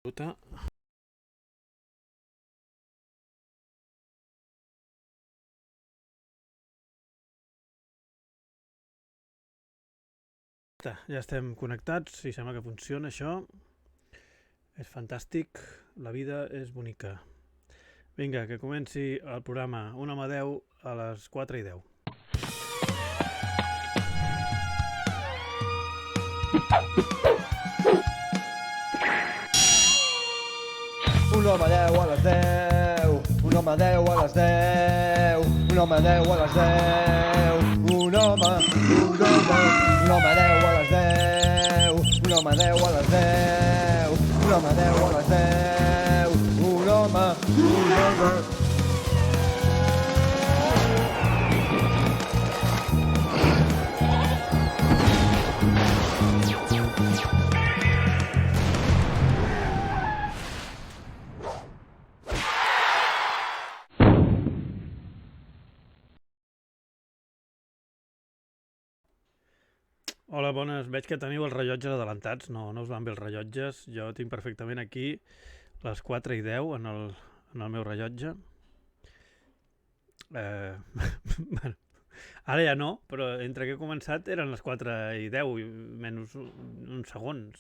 Puta. Ja estem connectats i sembla que funciona això. És fantàstic, la vida és bonica. Vinga, que comenci el programa Un home 10 a les 4:10. Un home 10 a les 10, un home 10 a les 10, un home 10 a les 10, un home 10 a les 10, un home 10 a les 10, un home 10 a les 10, un home. Hola, bones. Veig que teniu els rellotges adelantats. No us van bé els rellotges. Jo tinc perfectament aquí les 4:10 en el meu rellotge. Bueno, ara ja no, però entre que he començat eren les 4:10 menys uns segons.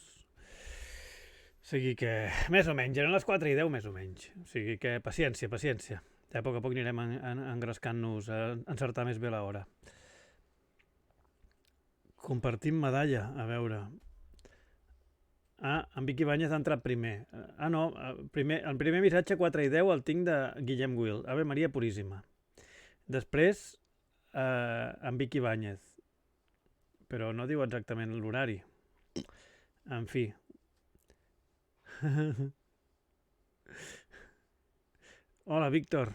O sigui que, més o menys, eren les 4:10 més o menys. O sigui que paciència. Ja a poc anirem engrescant-nos a encertar més bé l'hora. Compartim medalla, a veure. En Vicky Báñez ha entrat primer. No, el primer missatge 4:10 el tinc de Guillem Will. Ave Maria Puríssima. Després, en Vicky Báñez. Però no diu exactament l'horari. En fi. Hola, Víctor.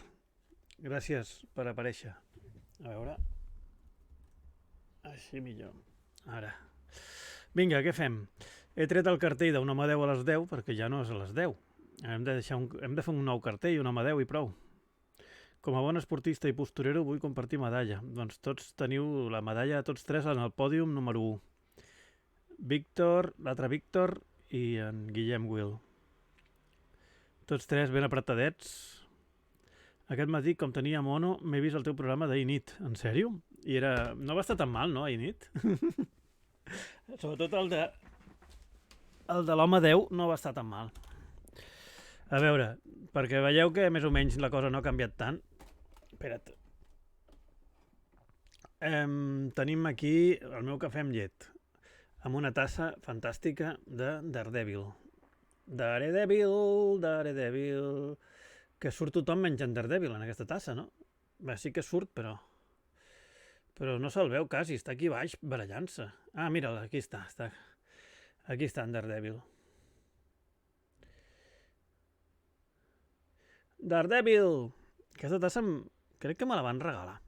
Gràcies per aparèixer. A veure. Així millor. Ara. Vinga, què fem? He tret el cartell d'un home 10 a les 10 perquè ja no és a les 10. Hem de fer un nou cartell, un home 10 i prou. Com a bon esportista i posturero vull compartir medalla. Doncs tots teniu la medalla, tots tres en el pòdium número 1. Víctor, l'altre Víctor i en Guillem Will. Tots tres ben apretadets. Aquest matí, com tenia mono, m'he vist el teu programa d'ahir nit. En sèrio? I no va estar tan mal, no, ahir nit? Sobretot el de l'home 10 no va estar tan mal. A veure, perquè veieu que més o menys la cosa no ha canviat tant. Espera't. Tenim aquí el meu cafè amb llet, amb una tassa fantàstica de Daredevil. Daredevil... Que surt tothom menjant Daredevil en aquesta tassa, no? Bé, sí que surt, però no se'l veu quasi, està aquí baix barallant-se. Mira'l, aquí està. Aquí està en Daredevil. Daredevil! Aquesta tassa crec que me la van regalar.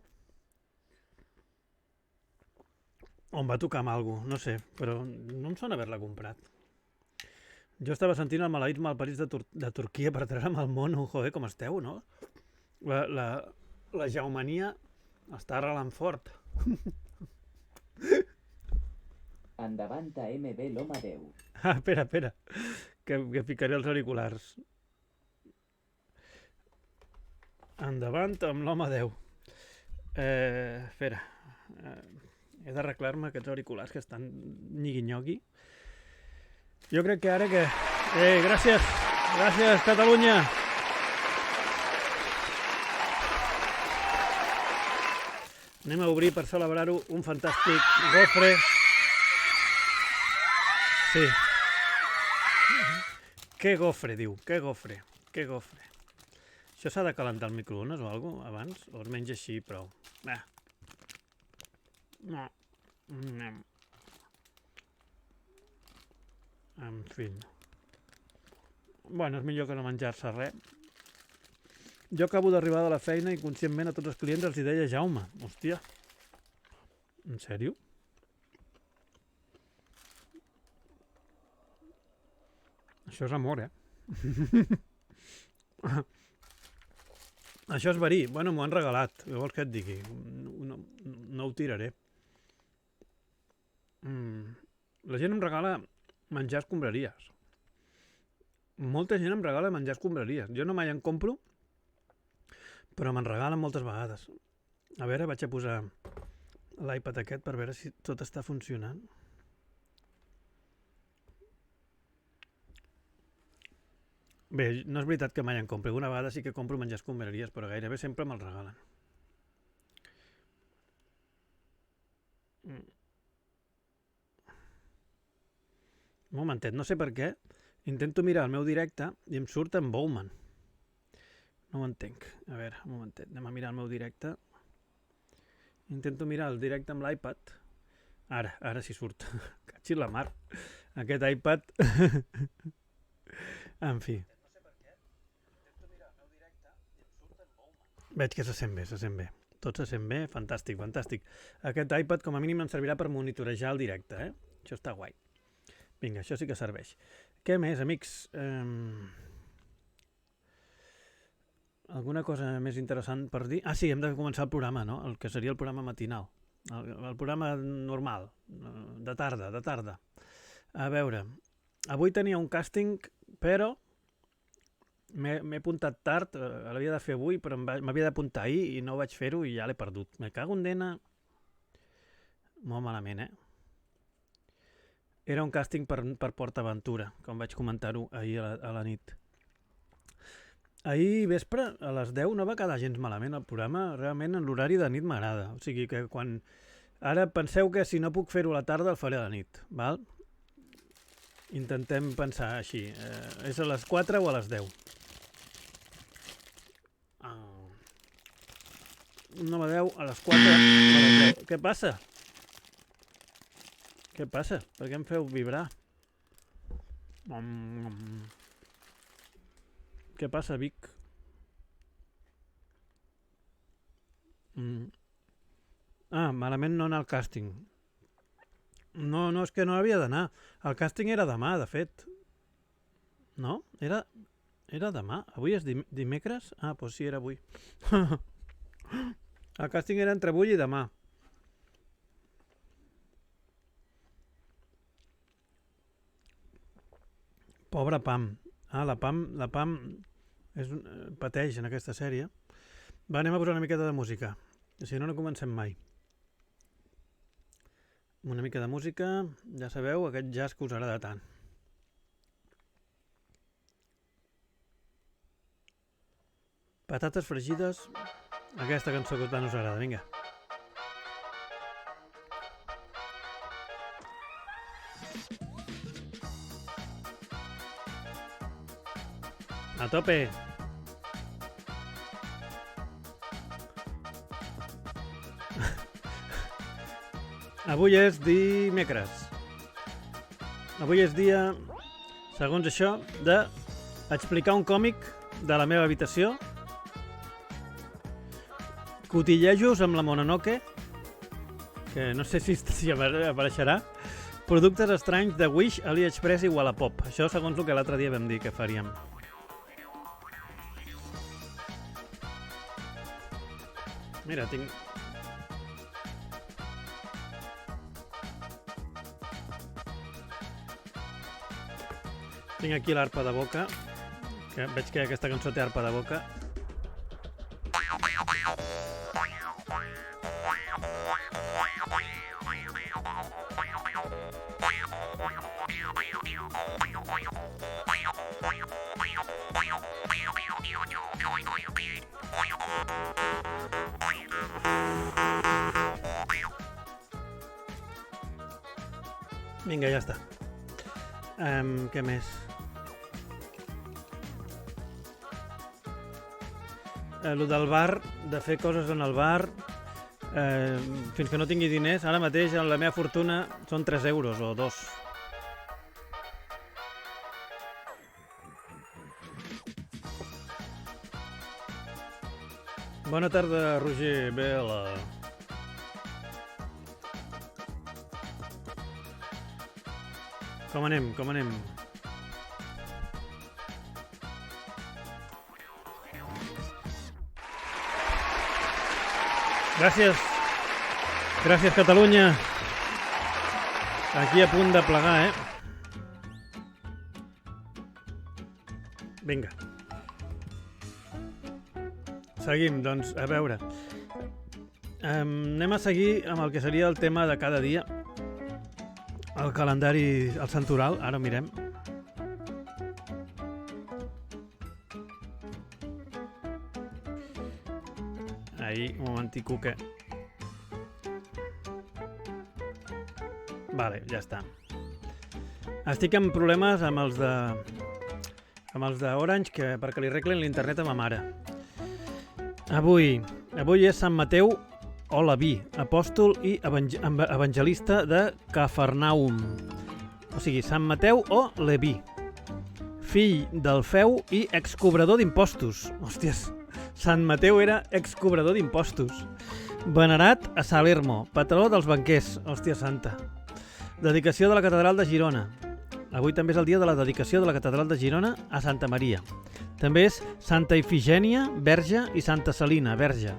O em va tocar amb alguna cosa, no sé, però no em sona haver-la comprat. Jo estava sentint el maleïts malparits de Turquia per treure'm el mono. Joder, com esteu, no? La jaumania està arrelant fort. Endavant a MB l'home 10. Espera, que ficaré els auriculars. Endavant amb l'home 10. Espera. He d'arreglar-me aquests auriculars que estan nyigui-nyogui. Jo crec que ara que... gràcies, Catalunya! Anem a obrir per celebrar-ho un fantàstic gofre. Sí. Què gofre, diu? Què gofre? Això s'ha de calentar al microones o alguna cosa abans? O es menja així, prou? No. En fi. Bueno, és millor que no menjar-se res. Jo acabo d'arribar de la feina i conscientment a tots els clients els hi deia Jaume. Hòstia. En sèrio? Això és amor, Això és verí. Bueno, m'ho han regalat. Què vols que et digui? No ho tiraré. La gent em regala menjar escombraries. Molta gent em regala menjar escombraries. Jo no mai en compro, però me'n regalen moltes vegades. A veure, vaig a posar l'iPad aquest per veure si tot està funcionant. Bé, no és veritat que mai en compri. Una vegada sí que compro menjar escombraries, però gairebé sempre me'l regalen. Un momentet, no sé per què. Intento mirar el meu directe i em surt en Bowman. No ho entenc. A veure, un momentet, anem a mirar el meu directe. Intento mirar el directe amb l'iPad. Ara sí surt. Catxi la mar. Aquest iPad... En fi. Veig que se sent bé. Tot se sent bé, fantàstic. Aquest iPad com a mínim em servirà per monitorejar el directe, eh? Això està guai. Vinga, això sí que serveix. Què més, amics? Alguna cosa més interessant per dir? Ah, sí, hem de començar el programa, no? El que seria el programa matinal. El programa normal, de tarda. A veure, avui tenia un càsting, però m'he apuntat tard, l'havia de fer avui, però m'havia d'apuntar ahir i no vaig fer-ho i ja l'he perdut. Me cago en dena. Molt malament, Era un càsting per PortAventura, com vaig comentar-ho ahir a la nit. Ahir vespre, a les 10, no va quedar gens malament el programa. Realment, en l'horari de nit m'agrada. O sigui que quan... Ara penseu que si no puc fer-ho a la tarda, el faré a la nit, val? Intentem pensar així. És a les 4 o a les 10? No a 10, a les 4 o a les 10. Què passa? Què passa? Per què em feu vibrar? Què passa, Vic? Malament no anar al càsting. No, és que no havia d'anar. El càsting era demà, de fet. No? Era demà. Avui és dimecres? Ah, doncs sí, era avui. El càsting era entre avui i demà. Pobra Pam. La Pam pateix en aquesta sèrie. Va, anem a posar una miqueta de música. Si no comencem mai. Una mica de música, ja sabeu, aquest jazz que us agrada tant. Patates fregides, aquesta cançó que tant us agrada, vinga. A tope! Avui és dimecres. Avui és dia, segons això, d'explicar un còmic de la meva habitació. Cotillejos amb la Mononoke, que no sé si apareixerà. Productes estranys de Wish, AliExpress i Wallapop. Això segons el que l'altre dia vam dir que faríem. Mira, tinc aquí l'arpa de boca, que veig que aquesta cançó té arpa de boca. Vinga, ja està. Què més? Lo del bar, de fer coses en el bar, fins que no tingui diners, ara mateix la meva fortuna són 3 euros o 2. Bona tarda, Roger Vela. Com anem? Gràcies, Catalunya. Aquí a punt de plegar, Vinga. Seguim, doncs, a veure. Anem a seguir amb el que seria el tema de cada dia. El calendari, el santoral, ara ho mirem. Ahí, un momentico que... Vale, ja està. Estic amb problemes amb els de Orange perquè li arreglen l'internet a ma mare. Avui és Sant Mateu o Leví, apòstol i evangelista de Cafarnaum. O sigui, Sant Mateu o Leví, fill d'Alfeu i excobrador d'impostos. Hòsties, Sant Mateu era excobrador d'impostos. Venerat a Salermo, patró dels banquers. Hòstia santa. Dedicació de la catedral de Girona. Avui també és el dia de la dedicació de la catedral de Girona a Santa Maria. També és Santa Ifigènia, verge, i Santa Celina, verge.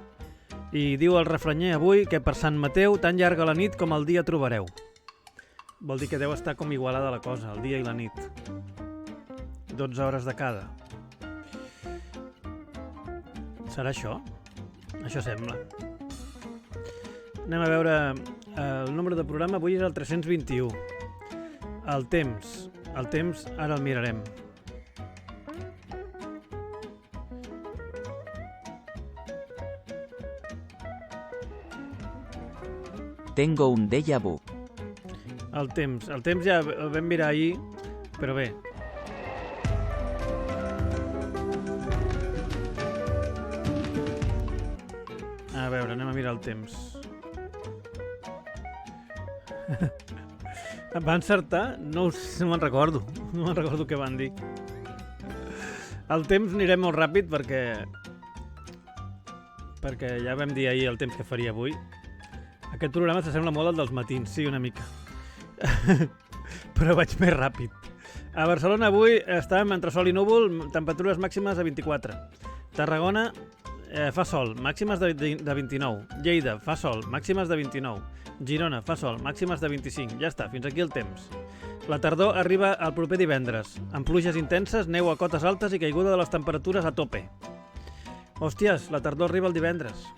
I diu el refranyer avui que per Sant Mateu tan llarga la nit com el dia trobareu. Vol dir que deu estar com igualada la cosa, el dia i la nit. 12 hores de cada. Serà això? Això sembla. Anem a veure el número de programa. Avui és el 321. El temps ara el mirarem. Tengo un déjà vu. El temps ja el vam mirar ahir, però bé. A veure, anem a mirar el temps. Va encertar? No me'n recordo. No me'n recordo què van dir. El temps anirem molt ràpid perquè ja vam dir ahir el temps que faria avui. Aquest programa s'assembla molt al dels matins, sí, una mica. Però vaig més ràpid. A Barcelona avui estàvem entre sol i núvol, temperatures màximes de 24. Tarragona fa sol, màximes de 29. Lleida fa sol, màximes de 29. Girona fa sol, màximes de 25. Ja està, fins aquí el temps. La tardor arriba el proper divendres, amb pluges intenses, neu a cotes altes i caiguda de les temperatures a tope. Hòsties, la tardor arriba el divendres.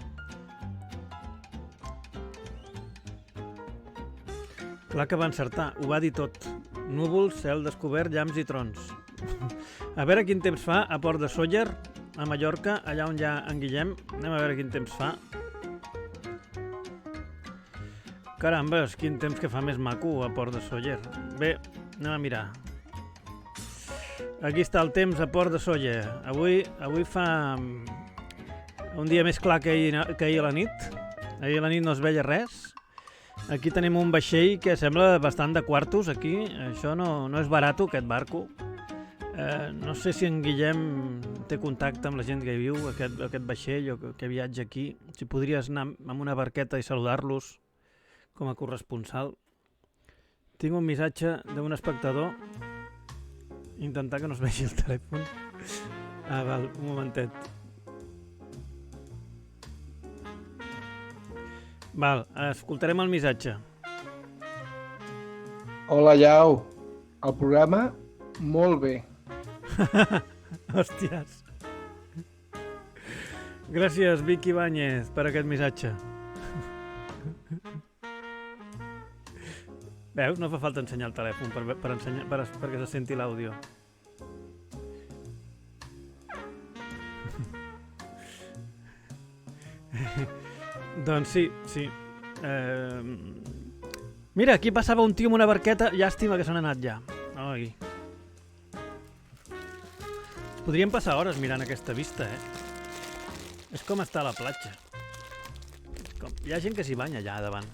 Clar que va encertar, ho va dir tot. Núvols, cel descobert, llamps i trons. A veure quin temps fa a Port de Sóller, a Mallorca, allà on hi ha en Guillem. Anem a veure quin temps fa. Carambes, quin temps que fa més maco a Port de Sóller. Bé, anem a mirar. Aquí està el temps a Port de Sóller. Avui fa un dia més clar que ahir a la nit. Ahir a la nit no es veia res. Aquí tenim un vaixell que sembla bastant de quartos, aquí. Això no és barat, aquest barco. No sé si en Guillem té contacte amb la gent que hi viu, aquest vaixell o que viatja aquí. Si podries anar amb una barqueta i saludar-los com a corresponsal. Tinc un missatge d'un espectador. Intentar que no es vegi el telèfon. Val, un momentet. Val, escoltarem el missatge. Hola, Llau. El programa, molt bé. Hòsties. Gràcies, Vicky Ibáñez, per aquest missatge. Veus? No fa falta ensenyar el telèfon perquè se senti l'àudio. Doncs sí. Mira, aquí passava un tio amb una barqueta. Llàstima que se n'ha anat ja. Ai. Podríem passar hores mirant aquesta vista, És com està a la platja. Hi ha gent que s'hi banya allà davant.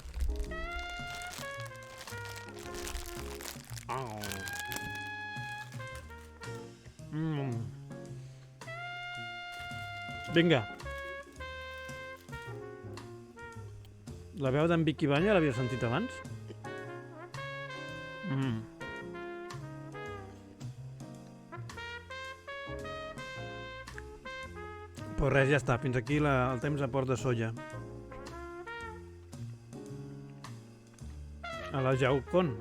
Vinga. La veu d'en Vicky Ibáñez l'havies sentit abans? Pues res, ja està. Fins aquí el temps a Port de Sóller. A la Jaucon.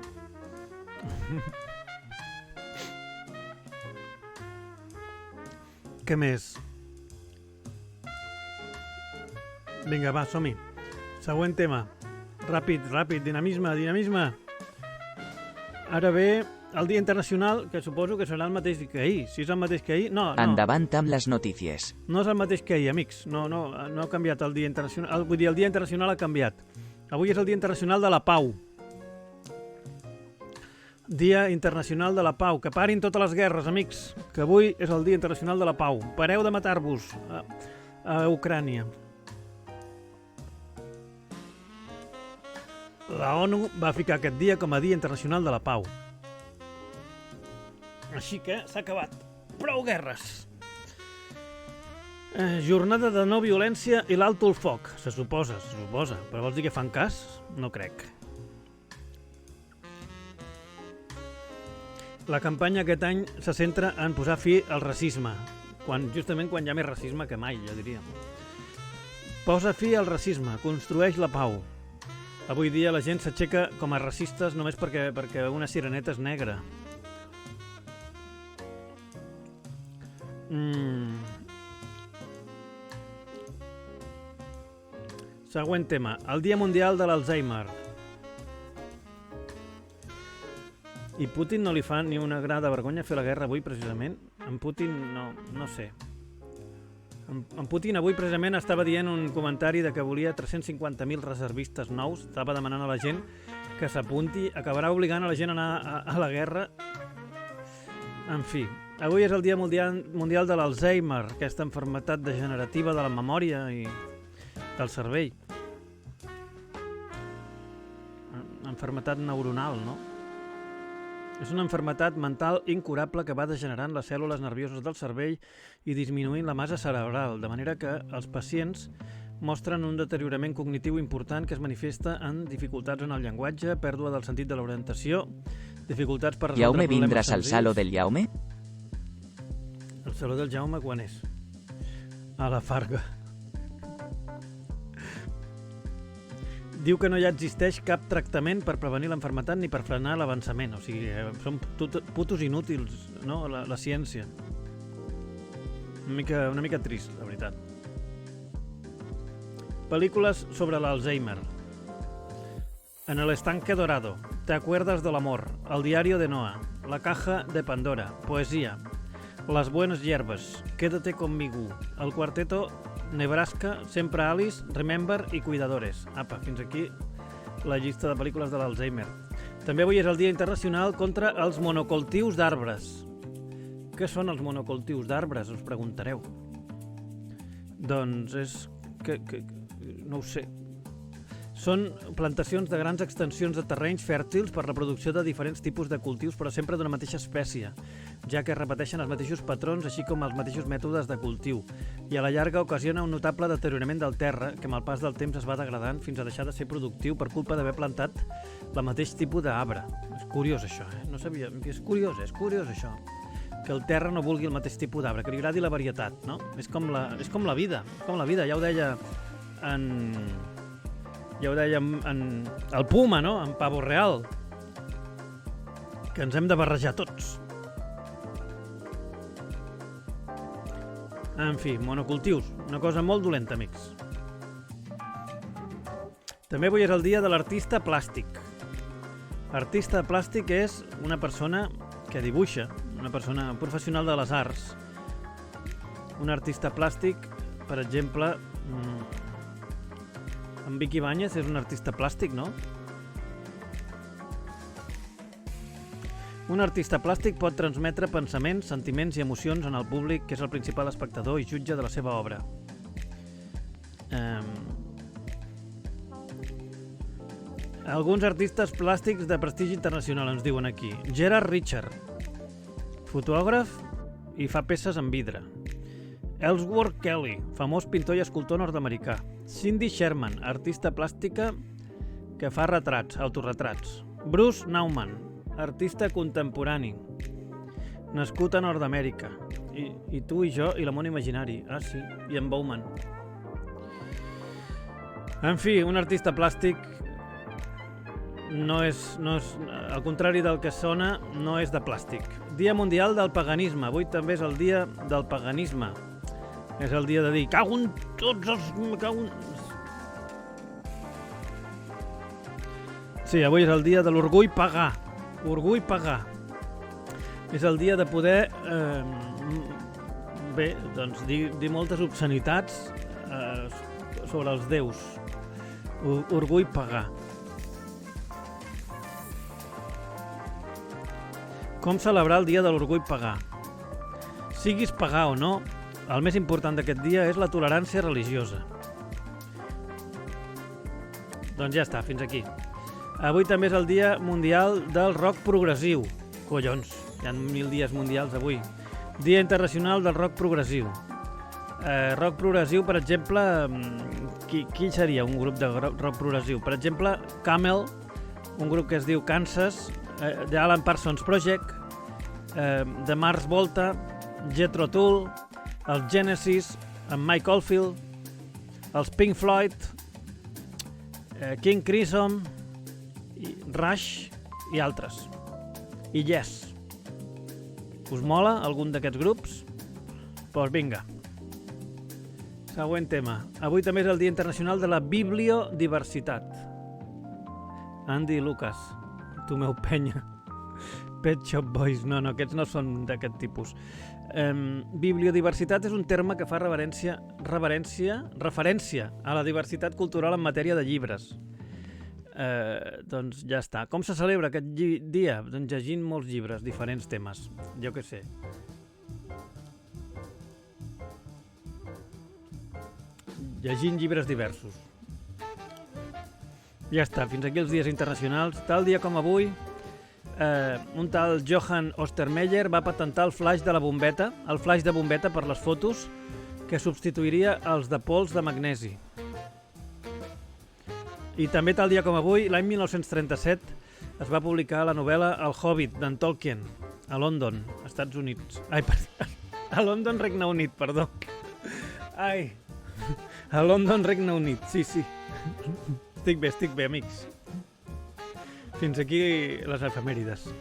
Què més? Vinga, va, som-hi. Següent tema. Ràpid, dinamisme. Ara ve el Dia Internacional, que suposo que serà el mateix que ahir. Si és el mateix que ahir... No. Endavant amb les notícies. No és el mateix que ahir, amics. No ha canviat el Dia Internacional. Vull dir, el Dia Internacional ha canviat. Avui és el Dia Internacional de la Pau. Dia Internacional de la Pau. Que parin totes les guerres, amics. Que avui és el Dia Internacional de la Pau. Pareu de matar-vos a Ucrània. La ONU va ficar aquest dia com a Dia Internacional de la Pau. Així que s'ha acabat. Prou guerres. Jornada de no violència i l'alto el foc. Se suposa. Però vols dir que fan cas? No crec. La campanya aquest any se centra en posar fi al racisme. Justament quan hi ha més racisme que mai, jo diria. Posa fi al racisme, construeix la pau. Avui dia la gent s'aixeca com a racistes només perquè una sireneta és negra. Següent tema. El Dia Mundial de l'Alzheimer. I Putin no li fa ni una gra de vergonya fer la guerra avui, precisament? En Putin, no sé. En Putin avui, precisament, estava dient un comentari de que volia 350.000 reservistes nous. Estava demanant a la gent que s'apunti. Acabarà obligant a la gent a anar a la guerra. En fi, avui és el Dia Mundial de l'Alzheimer, aquesta malaltia degenerativa de la memòria i del cervell. Malaltia neuronal, no? És una malaltia mental incurable que va degenerant les cèl·lules nervioses del cervell i disminuint la massa cerebral, de manera que els pacients mostren un deteriorament cognitiu important que es manifesta en dificultats en el llenguatge, pèrdua del sentit de l'orientació, dificultats per resoldre Jaume, problemes vindràs al Saló del Jaume? El Saló del Jaume quan és? A la Farga. Diu que no hi existeix cap tractament per prevenir l'enfermetat ni per frenar l'avançament. O sigui, són putos inútils, no? La ciència. Una mica trist, la veritat. Películas sobre l'Alzheimer. En el estanque dorado. ¿Te acuerdas del amor? El diario de Noah. La caja de Pandora. Poesía. Las buenas hierbas. Quédate conmigo. El cuarteto Nebraska, Sempre Alice, Remember i Cuidadores. Apa, fins aquí la llista de pel·lícules de l'Alzheimer. També avui és el Dia Internacional contra els monocultius d'arbres. Què són els monocultius d'arbres, us preguntareu? Doncs és... no ho sé. Són plantacions de grans extensions de terrenys fèrtils per la producció de diferents tipus de cultius, però sempre d'una mateixa espècie, ja que repeteixen els mateixos patrons, així com els mateixos mètodes de cultiu, i a la llarga ocasiona un notable deteriorament del terra, que amb el pas del temps es va degradant fins a deixar de ser productiu per culpa d'haver plantat el mateix tipus d'arbre. És curiós, això, No sabia... És curiós, això. Que el terra no vulgui el mateix tipus d'arbre, que li agradi la varietat, no? És com la vida, ja ho deia en el Puma, no? En Pavo Real, que ens hem de barrejar tots. En fi, monocultius, una cosa molt dolenta, amics. També avui és el dia de l'artista plàstic. Artista plàstic és una persona que dibuixa, una persona professional de les arts. Un artista plàstic, per exemple... En Vicky Báñez és un artista plàstic, no? Un artista plàstic pot transmetre pensaments, sentiments i emocions en el públic, que és el principal espectador i jutge de la seva obra. Alguns artistes plàstics de prestigi internacional ens diuen aquí. Gerard Richard, fotògraf i fa peces en vidre. Ellsworth Kelly, famós pintor i escultor nord-americà. Cindy Sherman, artista plàstica que fa retrats, autorretrats. Bruce Nauman, artista contemporani, nascut a Nord-Amèrica. I tu i jo i la món imaginari. Ah, sí, i en Bowman. En fi, un artista plàstic no és, al contrari del que sona, no és de plàstic. Dia Mundial del Paganisme. Avui també és el dia del paganisme. És el dia de dir, cago en tots els... Sí, avui és el dia de l'orgull pagà. Orgull pagà. És el dia de poder doncs dir moltes obscenitats sobre els déus. Orgull pagà. Com celebrar el dia de l'orgull pagà? Siguis pagà o no, el més important d'aquest dia és la tolerància religiosa. Doncs ja està, fins aquí. Avui també és el dia mundial del rock progressiu. Collons, hi ha 1000 dies mundials avui. Dia internacional del rock progressiu. Rock progressiu, per exemple, qui seria un grup de rock progressiu? Per exemple, Camel, un grup que es diu Kansas, The Alan Parsons Project, The Mars Volta, Jethro Tull, els Genesis, en Mike Oldfield, els Pink Floyd, King Crimson, Rush i altres. I Yes. Us mola algun d'aquests grups? Doncs vinga. Següent tema. Avui també és el Dia Internacional de la Bibliodiversitat. Andy i Lucas, tu meu penya. Pet Shop Boys, no, aquests no són d'aquest tipus. Bibliodiversitat és un terme que fa referència a la diversitat cultural en matèria de llibres. Doncs ja està. Com se celebra aquest dia? Doncs llegint molts llibres, diferents temes. Jo què sé. Llegint llibres diversos. Ja està, fins aquí els dies internacionals. Tal dia com avui, un tal Johann Ostermeyer va patentar el flaix de la bombeta, el flaix de bombeta per les fotos, que substituiria els de pols de magnesi. I també tal dia com avui, l'any 1937, es va publicar la novel·la El Hobbit, d'en Tolkien, a London, Estats Units. A London, Regne Unit, perdó. A London, Regne Unit, sí. Estic bé, amics. Fins aquí les efemèrides.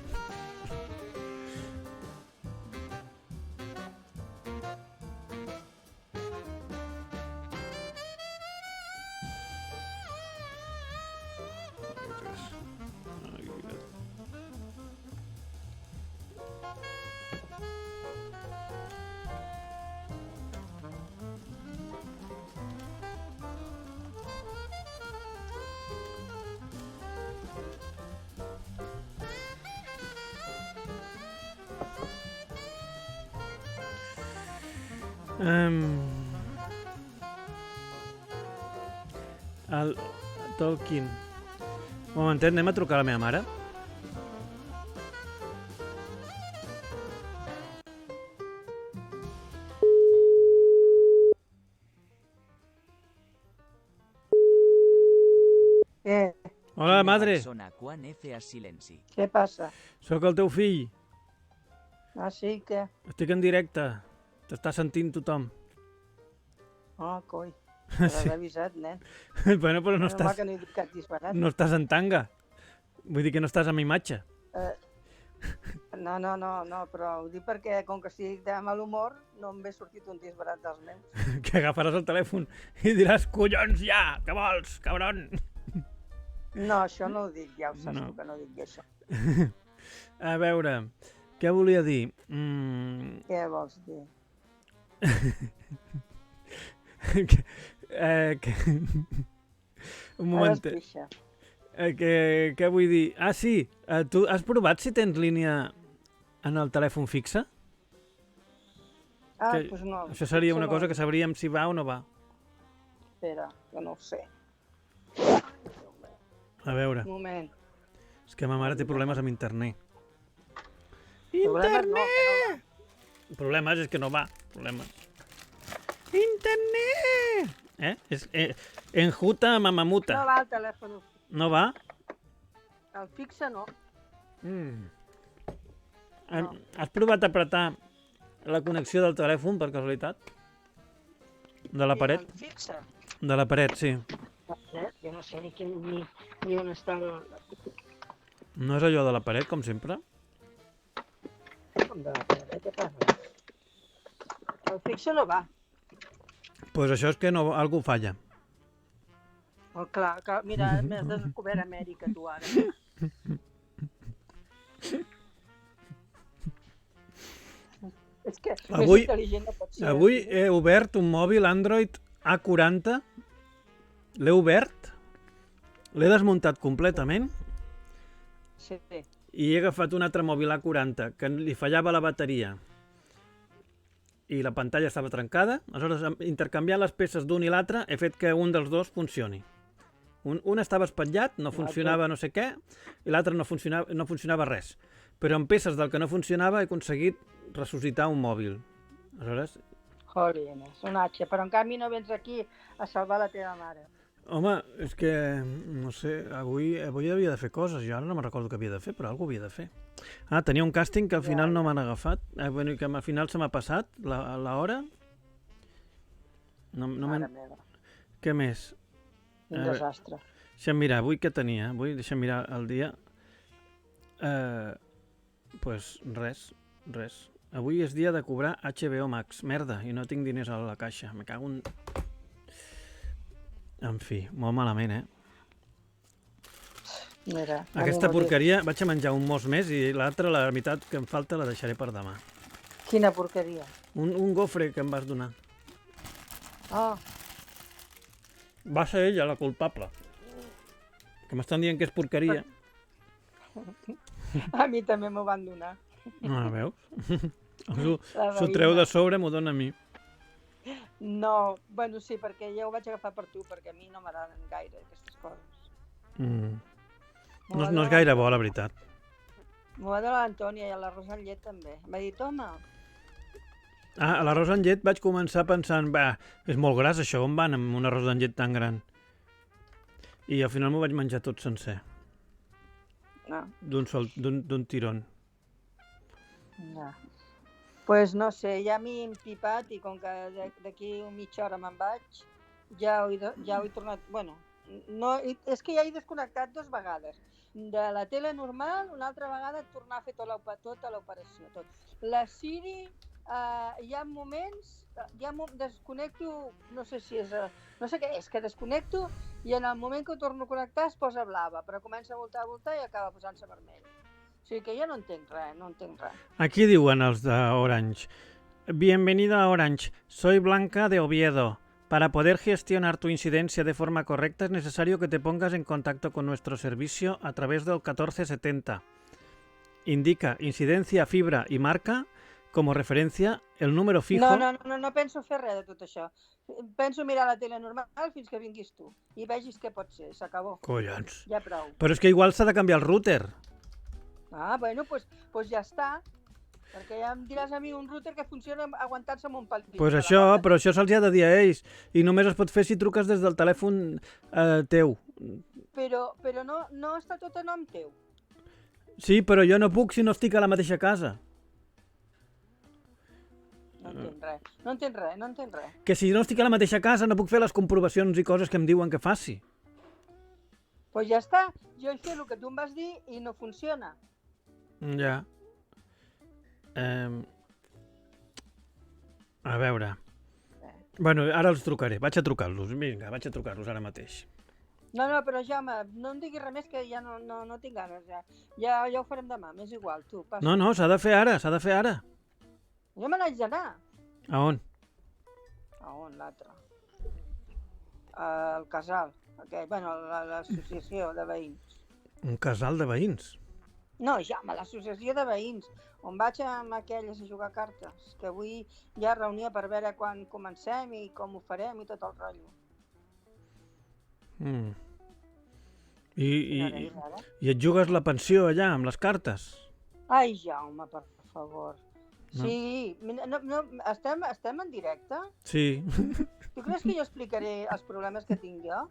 El Tolkien. Un momentet, anem a trucar a la meva mare. Hola, madre. Què passa? Sóc el teu fill. Ah, sí, què? Estic en directe. T'està sentint tothom. Oh, coi. L'has avisat, nen. Bueno, però no estàs... Que no he dit cap disparat. No estàs en tanga. Vull dir que no estàs amb imatge. No, però ho dic perquè, com que estic de mal humor, no em ve sortit un disbarat dels meus. Que agafaràs el telèfon i diràs, collons ja, què vols, cabron? No, això no ho dic, ja ho saps tu que no dic això. A veure, què volia dir? Què vols dir? Un moment. Què vull dir? Ah, sí. Tu has provat si tens línia en el telèfon fixe? Doncs no. Això seria una cosa que sabríem si va o no va. Espera, que no ho sé. A veure. Un moment. És que ma mare té problemes amb internet. Internet! Problemes és que no va. Internet! Enjuta mamamuta. No va el telèfon. No va? El fixe no. Has provat a apretar la connexió del telèfon, per casualitat? De la paret? El fixe? De la paret, sí. Jo no sé ni on està el... No és allò de la paret, com sempre? Com de la paret, què passa? El fixe no va. Doncs pues això és que no, algú falla. Oh, clar, mira, m'has descobert Amèrica, tu, ara. És que Avui- més intel·ligent no pot ser. Avui he obert un mòbil Android A40. L'he obert, l'he desmuntat completament Sí. i he agafat un altre mòbil A40 que li fallava la bateria i la pantalla estava trencada. Aleshores, intercanviant les peces d'un i l'altre, he fet que un dels dos funcioni. Un estava espatllat, no funcionava no sé què, i l'altre no funcionava res. Però amb peces del que no funcionava he aconseguit ressuscitar un mòbil. Aleshores, Jolines, un atxe. Però en canvi no vens aquí a salvar la teva mare. home, és que, no sé, avui havia de fer coses. Jo ara no me'n recordo què havia de fer, però alguna havia de fer. Ah, tenia un càsting que al final no m'han agafat. Bueno, que al final se m'ha passat l'hora. No Mare meva, Què més? un A veure. desastre. Deixa'm mirar, avui què tenia? Deixa'm mirar el dia. Pues res. Avui és dia de cobrar HBO Max. Merda, i no tinc diners a la caixa. Me cago en... En fi, molt malament, Mira, Aquesta ànimo, porqueria vaig a menjar un mos més i l'altra, la meitat que em falta, la deixaré per demà. tio. Quina porqueria. Un gofre que em vas donar. Oh, Va ser ella la culpable. Que m'estan dient que és porqueria. a mi també m'ho van donar. No, veus? La S'ho treu veïna. de sobre, m'ho dona a mi. No, bueno, sí, perquè ja ho vaig agafar per tu, perquè a mi no m'agraden gaire aquestes coses. No és gaire bo, la veritat. M'ho va donar l'Antònia i a l'arròs amb llet també. Em va dir, toma. Ah, a l'arròs amb llet vaig començar pensant, és molt gras això, on van amb un arròs amb llet tan gran? I al final m'ho vaig menjar tot sencer, No, d'un tirón. no. Pues no sé, ja m'he empipat i com que d'aquí mitja hora me'n vaig, ja ho he tornat... Bueno, no, és que ja he desconnectat 2 vegades. De la tele normal, una altra vegada tornar a fer tota l'operació. Tot. La Siri, hi ha moments, desconnecto, no sé si és... No sé què és, que desconnecto i en el moment que ho torno a connectar es posa blava, però comença a voltar i acaba posant-se vermell. O sigui que jo no entenc res, Aquí diuen els de Orange. Bienvenida a Orange. Soy Blanca de Oviedo. Para poder gestionar tu incidencia de forma correcta es necesario que te pongas en contacto con nuestro servicio a través del 1470. Indica incidencia, fibra y marca como referencia el número fijo. No penso fer res de tot això. Penso mirar la tele normal fins que vinguis tu i vegis què pot ser, s'acabó. Collons. Ja prou. Però és que igual s'ha de canviar el router. Ah, bueno, pues ja està. Perquè ja em diràs a mi un router que funciona aguantant-se amb un palpit. Pues això, però això se'ls ha de dir a ells. I només es pot fer si truques des del telèfon teu. Però no està tot a nom teu. Sí, però jo no puc si no estic a la mateixa casa. No entenc res. Que si no estic a la mateixa casa no puc fer les comprovacions i coses que em diuen que faci. Pues ja està. Jo he fet el que tu em vas dir i no funciona. Ja. A veure. Bueno, ara els trucaré. Vaig a trucar-los. Vinga, vaig a trucar-los ara mateix. No, però Jaume, no em diguis res més que ja no tinc ganes. Ja ho farem demà, m'és igual, tu. Passa. No, s'ha de fer ara, Jo me n'haig d'anar. A on? A on, l'altre? El casal, aquell, bueno, l'associació de veïns. Un casal de veïns. No, Jaume, l'associació de veïns, on vaig amb aquelles a jugar cartes, que avui hi ha reunió per veure quan comencem i com ho farem i tot el rotllo. I et jugues la pensió allà, amb les cartes? Ai, Jaume, per favor. No. Sí, no, estem en directe? Sí. Tu creus que jo explicaré els problemes que tinc jo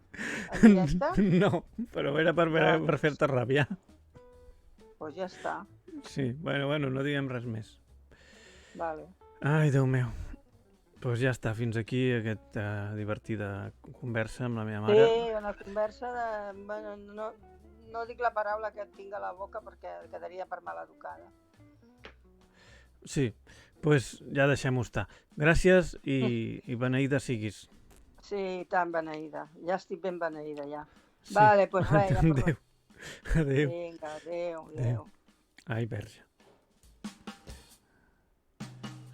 en directe? No, però era per fer-te ràbia. Doncs ja està. Sí, bueno, no diguem res més. Vale. Ai, Déu meu. Doncs ja està, fins aquí aquesta divertida conversa amb la meva mare. Sí, una conversa de... Bueno, no dic la paraula que tinc a la boca perquè quedaria per maleducada. Sí, doncs ja deixem-ho estar. Gràcies i beneïda siguis. Sí, tan beneïda. Ja estic ben beneïda, ja. Sí. Vale, doncs res. Ja Adéu. Adéu. Vinga, adéu. Ai, verge.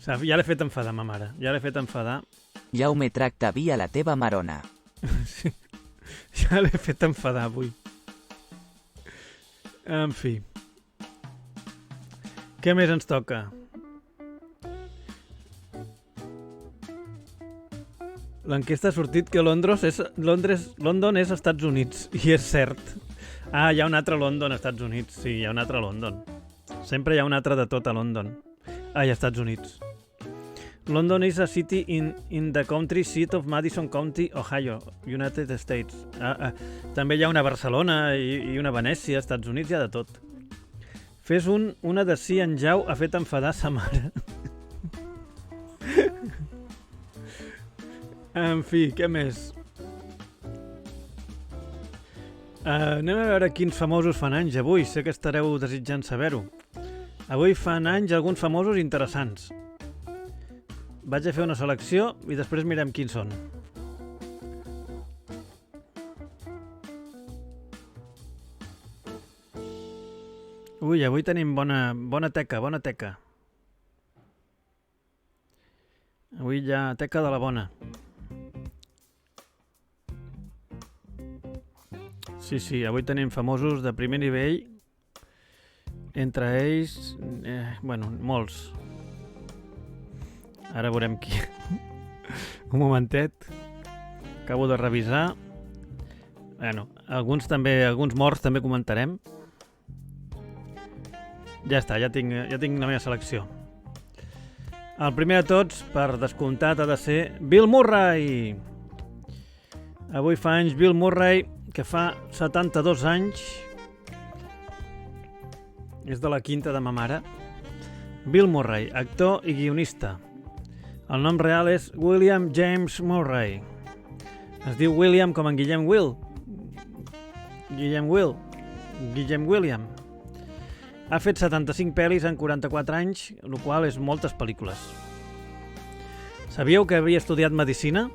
Ja l'he fet enfadar, ma mare. Ja l'he fet enfadar. Jaume tracta vi a la teva marona. Sí. Ja l'he fet enfadar avui. En fi. Què més ens toca? L'enquesta ha sortit que London és Estats Units. I és cert. Ah, hi ha un altre London als Estats Units. Sí, hi ha un altre London. Sempre hi ha un altre de tot a London. Ai, Estats Units. London is a city in the county seat of Madison County, Ohio, United States. També hi ha una Barcelona i una Venècia, Estats Units, hi ha de tot. Fes una de si en Jau ha fet enfadar sa mare. En fi, què més? Anem a veure quins famosos fan anys avui. Sé que estareu desitjant saber-ho. Avui fan anys alguns famosos interessants. Vaig a fer una selecció i després mirem quins són. Ui, avui tenim bona teca. Avui hi ha teca de la bona. Sí, avui tenim famosos de primer nivell. Entre ells, molts. Ara veurem qui. Un momentet. Acabo de revisar. Alguns morts també comentarem. Ja està, ja tinc la meva selecció. El primer de tots, per descomptat, ha de ser Bill Murray. Avui fa anys Bill Murray, que fa 72 anys. És de la quinta de ma mare. Bill Murray, actor i guionista. El nom real és William James Murray. Es diu William com en Guillem Will. Guillem William. Ha fet 75 pel·lis en 44 anys, el qual és moltes pel·lícules. Sabíeu que havia estudiat Medicina?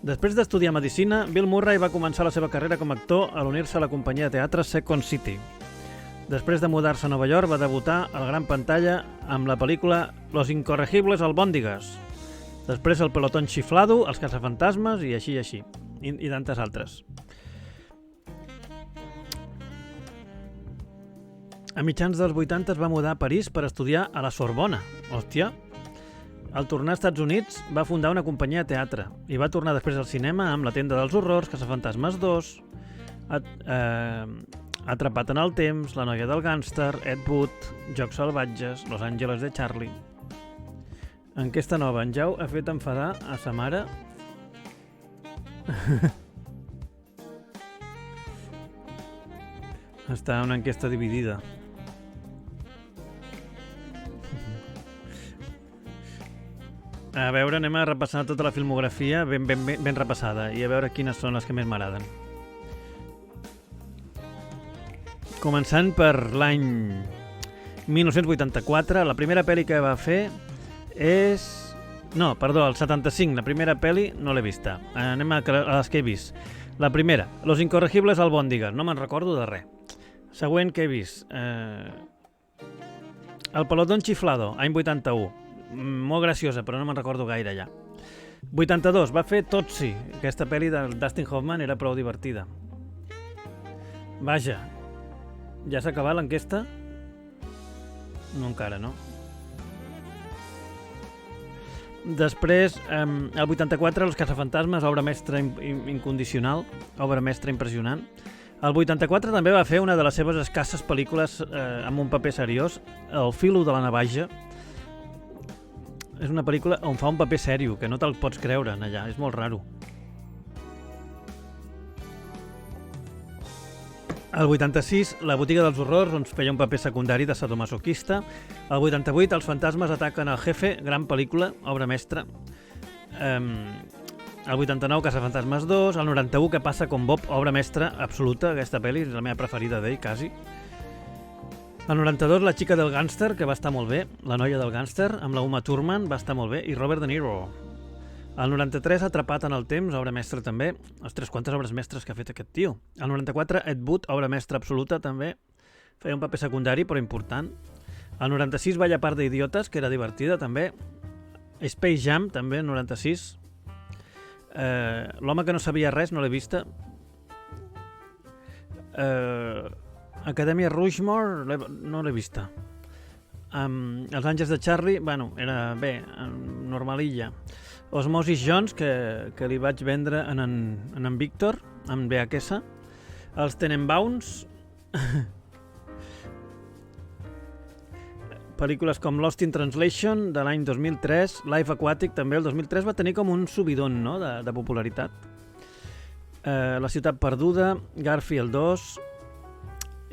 Després d'estudiar Medicina, Bill Murray va començar la seva carrera com a actor a l'unir-se a la companyia de teatre Second City. Després de mudar-se a Nova York, va debutar a la gran pantalla amb la pel·lícula Los Incorregibles Albóndigas. Després El pelotón chiflado, Els caçafantasmes i així. I tantes altres. A mitjans dels 80 es va mudar a París per estudiar a la Sorbona. Hòstia! Al tornar als Estats Units va fundar una companyia de teatre i va tornar després al cinema amb La tenda dels horrors, Caçafantasmes 2, Atrapat en el temps, La noia del gàngster, Ed Wood, Jocs salvatges, Los Àngeles de Charlie. Enquesta nova. En Jau ha fet enfadar a sa mare. Està una enquesta dividida. A veure, anem a repassar tota la filmografia ben repassada i a veure quines són les que més m'agraden. Començant per l'any 1984, la primera pel·li que va fer és... No, perdó, el 75, la primera pel·li no l'he vista. Anem a les que he vist. La primera, Los Incorregibles Albóndigas, no me'n recordo de res. Següent que he vist, El pelotón chiflado, any 81. Molt graciosa, però no me'n recordo gaire ja. 82, va fer Tootsie. Aquesta pel·li de Dustin Hoffman era prou divertida. Vaja, ja s'ha acabat l'enquesta? No, encara no. Després, el 84, Els caçafantasmes, obra mestra incondicional, obra mestra impressionant. El 84 també va fer una de les seves escasses pel·lícules amb un paper seriós, El filo de la navaja. És una pel·lícula on fa un paper sèrio, que no te'l pots creure allà, és molt raro. El 86, La botiga dels horrors, on feia un paper secundari de sadomasoquista. El 88, Els fantasmes ataquen al jefe, gran pel·lícula, obra mestra. El 89, Caçafantasmes 2. El 91, Què passa con Bob, obra mestra absoluta, aquesta pel·li, és la meva preferida d'ell, quasi. El 92, La xica del gàngster, que va estar molt bé. La noia del gàngster, amb la Uma Thurman, va estar molt bé. I Robert De Niro. El 93, Atrapat en el temps, obra mestra també. Ostres, quantes obres mestres que ha fet aquest tio. El 94, Ed Wood, obra mestra absoluta també. Feia un paper secundari, però important. El 96, Vaya part d'idiotes, que era divertida també. Space Jam, també, el 96. L'home que no sabia res, no l'he vista. Acadèmia Rushmore, no l'he vista. Els Àngels de Charlie, bueno, era bé, normalilla. Osmosis Jones, que li vaig vendre en en Víctor, amb VHS. Els Tenenbaums. Pel·lícules com Lost in Translation, de l'any 2003. Life Aquatic, també, el 2003 va tenir com un subidon, no?, de popularitat. La ciutat perduda, Garfield 2,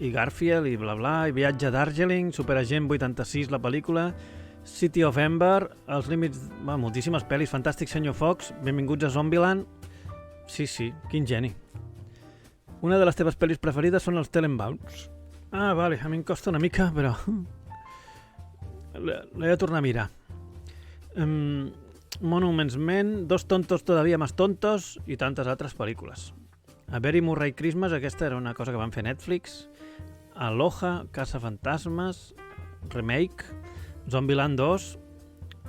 i Garfield, i bla bla, i Viatge a Darjeeling, Superagent 86, la pel·lícula, City of Ember, Els límits... moltíssimes pel·lis, Fantàstic senyor Fox, Benvinguts a Zombieland... Sí, quin geni. Una de les teves pel·lis preferides són els Tenenbaums. Ah, vale, a mi em costa una mica, però... l'he de tornar a mirar. Monuments Men, Dos tontos todavía más tontos i tantes altres pel·lícules. A Very Murray Christmas, aquesta era una cosa que van fer Netflix. Aloha, Caçafantasmes, Remake, Zombieland 2,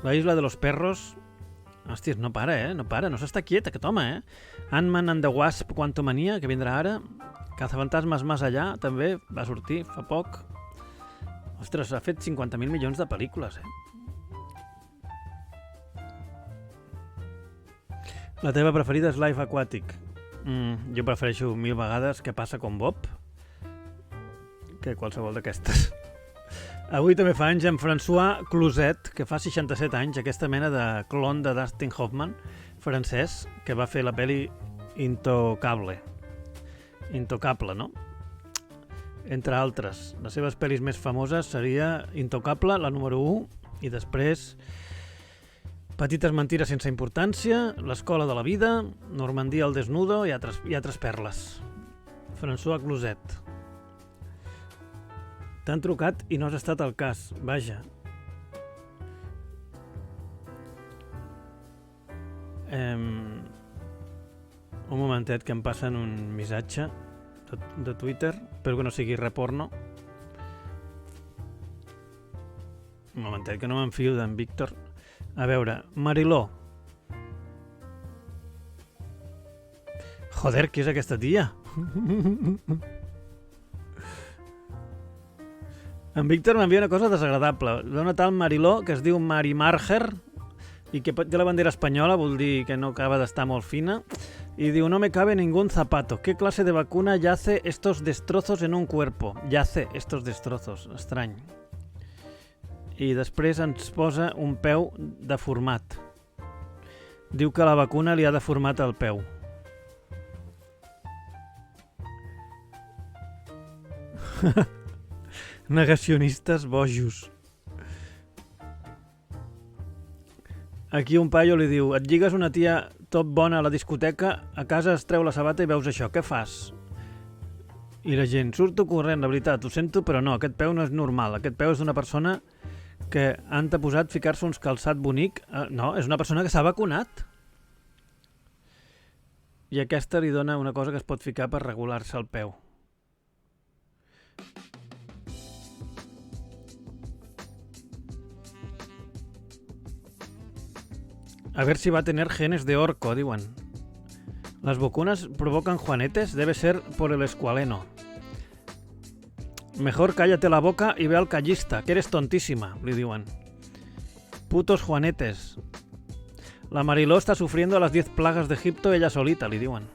La isla de los perros... Hòsties, no para, no para, no s'està quiet aquest home, Ant-Man and the Wasp, Quantumania, que vindrà ara. Caçafantasmes Más allá, també, va sortir fa poc. Ostres, ha fet 50.000 milions de pel·lícules, La teva preferida és Life Aquatic. Jo prefereixo 1000 vegades Què passa con Bob que qualsevol d'aquestes. Avui també fa anys en François Cluzet, que fa 67 anys, aquesta mena de clon de Dustin Hoffman, francès, que va fer la pel·li Intocable, no? Entre altres. Les seves pel·lis més famoses seria Intocable, la número 1, i després Petites mentires sense importància, L'escola de la vida, Normandia al desnudo i altres perles. François Cluzet. T'han trucat i no has estat al cas, vaja. Un momentet que em passen un missatge de Twitter, espero que no sigui reporno. Un momentet que no m'enfio d'en Víctor. A veure, Mariló. Joder, qui és aquesta tia? En Víctor m'envia una cosa desagradable. D'una tal Mariló, que es diu Mari Marger, i que té la bandera espanyola, vol dir que no acaba d'estar molt fina, y diu, no me cabe ningún zapato. ¿Qué clase de vacuna yace estos destrozos en un cuerpo? Yace estos destrozos. Estrany. I després ens posa un peu deformat. Diu que la vacuna li ha deformat el peu. Negacionistes bojos. Aquí un paio li diu, et lligues una tia tot bona a la discoteca, a casa es treu la sabata i veus això, què fas? I la gent, surto corrent, la veritat, ho sento, però no, aquest peu no és normal, aquest peu és d'una persona que han posat ficar-se uns calçat bonic, no, és una persona que s'ha vacunat. I aquesta li dona una cosa que es pot ficar per regular-se el peu. A ver si va a tener genes de orco, diuen. Las vacunas provocan juanetes, debe ser por el escualeno. Mejor cállate la boca y ve al callista, que eres tontísima, li diuen. Putos juanetes. La Mariló está sufriendo las 10 plagas de Egipto ella solita, li diuen.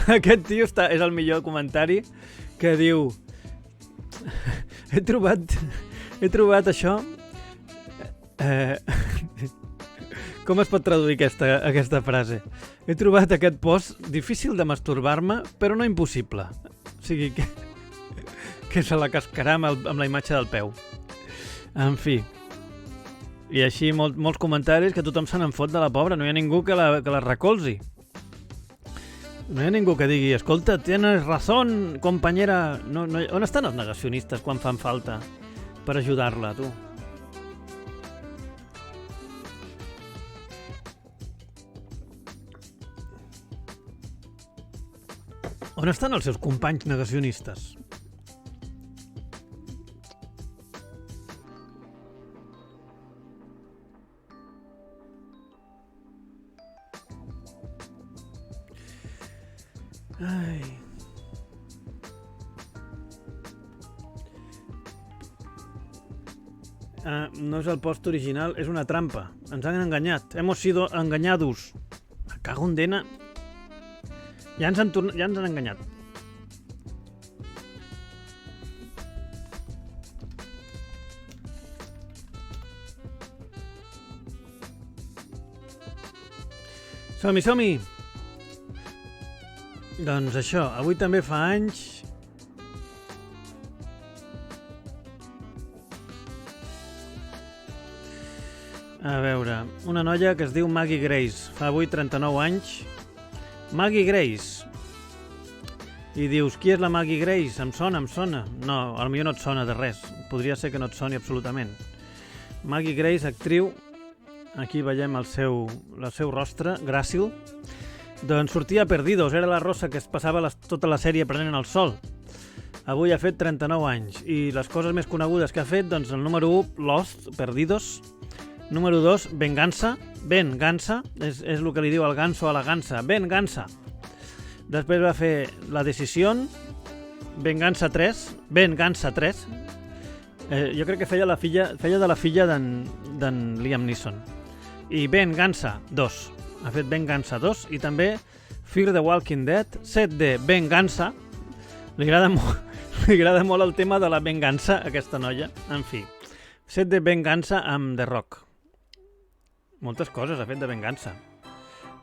Aquest tio és el millor comentari, que diu he trobat això. Com es pot traduir aquesta frase? He trobat aquest post difícil de masturbar-me, però no impossible. O sigui, que se la cascarà amb la imatge del peu. En fi. I així molts comentaris que tothom se n'en fot de la pobra. No hi ha ningú que la recolzi. No hi ha ningú que digui, escolta, tienes razón, compañera. No, on estan els negacionistes quan fan falta per ajudar-la, tu? On estan els seus companys negacionistes? Ai. No és el post original, és una trampa. Ens han enganyat. Hemos sido engañados. Me cago en dena. Ja ens han enganyat. Som-hi, som-hi! Doncs això, avui també fa anys... A veure, una noia que es diu Maggie Grace, fa avui 39 anys. Maggie Grace. I dius, qui és la Maggie Grace? Em sona, em sona. No, potser no et sona de res. Podria ser que no et soni absolutament. Maggie Grace, actriu. Aquí veiem el seu rostre, gràcil. Doncs sortia a Perdidos, era la rossa que es passava tota la sèrie prenent el sol. Avui ha fet 39 anys. I les coses més conegudes que ha fet, doncs el número 1, Lost, Perdidos. Número 2, Venganza. Venganza, és el que li diu el ganso a la gansa. Venganza. Després va fer La Decisión. Venganza 3. Venganza 3. Jo crec que feia de la filla d'en Liam Neeson. I Venganza 2. Ha fet Venganza 2 i també Fear the Walking Dead, set de Venganza. Li agrada molt el tema de la vengança a aquesta noia. En fi, set de Venganza amb The Rock. Moltes coses ha fet de vengança.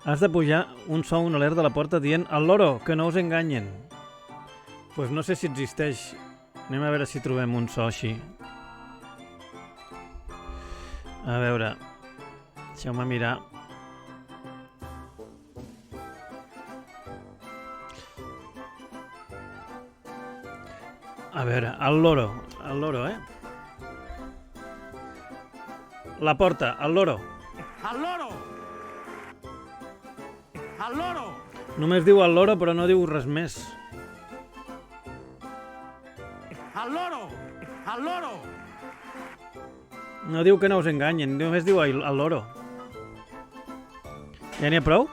Has de pujar un alert de la porta dient al loro, que no us enganyen. Pues no sé si existeix. Anem a veure si trobem un so així. A veure, deixeu-me mirar. A veure, al loro, La porta, al loro. Al loro! Al loro! Només diu al loro, però no diu res més. Al loro! Al loro! No diu que no us enganyen, només diu al loro. Ja n'hi ha prou?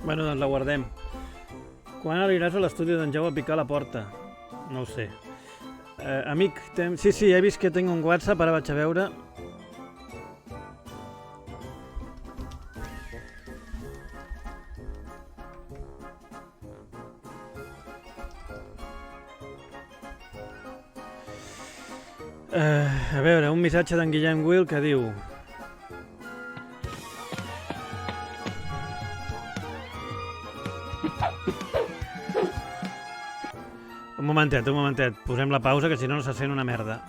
Bueno, doncs la guardem. Quan aniràs a l'estudi d'en Jau a picar la porta? No ho sé. Amic, sí, he vist que tinc un WhatsApp, ara vaig a veure. A veure, un missatge d'en Guillem Will que diu... Un momentet, posem la pausa, que si no se sent una merda.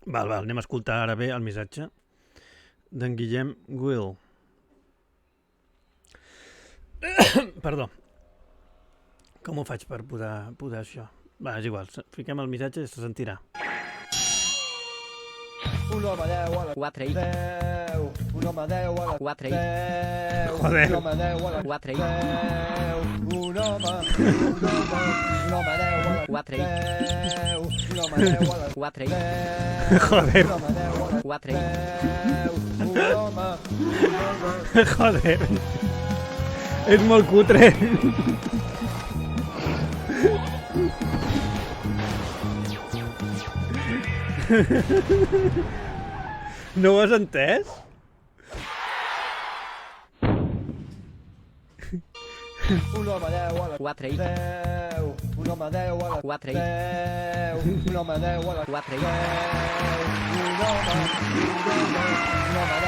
Val, anem a escoltar ara bé el missatge d'en Guillem Will. Perdó. Com ho faig per posar això? Va, és igual, fiquem el missatge i se sentirà. Un home 10 a les 4 i 10. Un home 10 a les 4 i 10. Joder. Un home 10 a les 4 i 10. Un home 10 a les 4 i 10. Un home 10 a les 4 i 10. Joder. Un home 10 a les 4 i 10. Un home. Joder. És molt cutre. No ho has entès? Un home 10 a les 4 i 10. Un home 10 a les 4 i 10. Un home 10 a les 4 i 10. Un home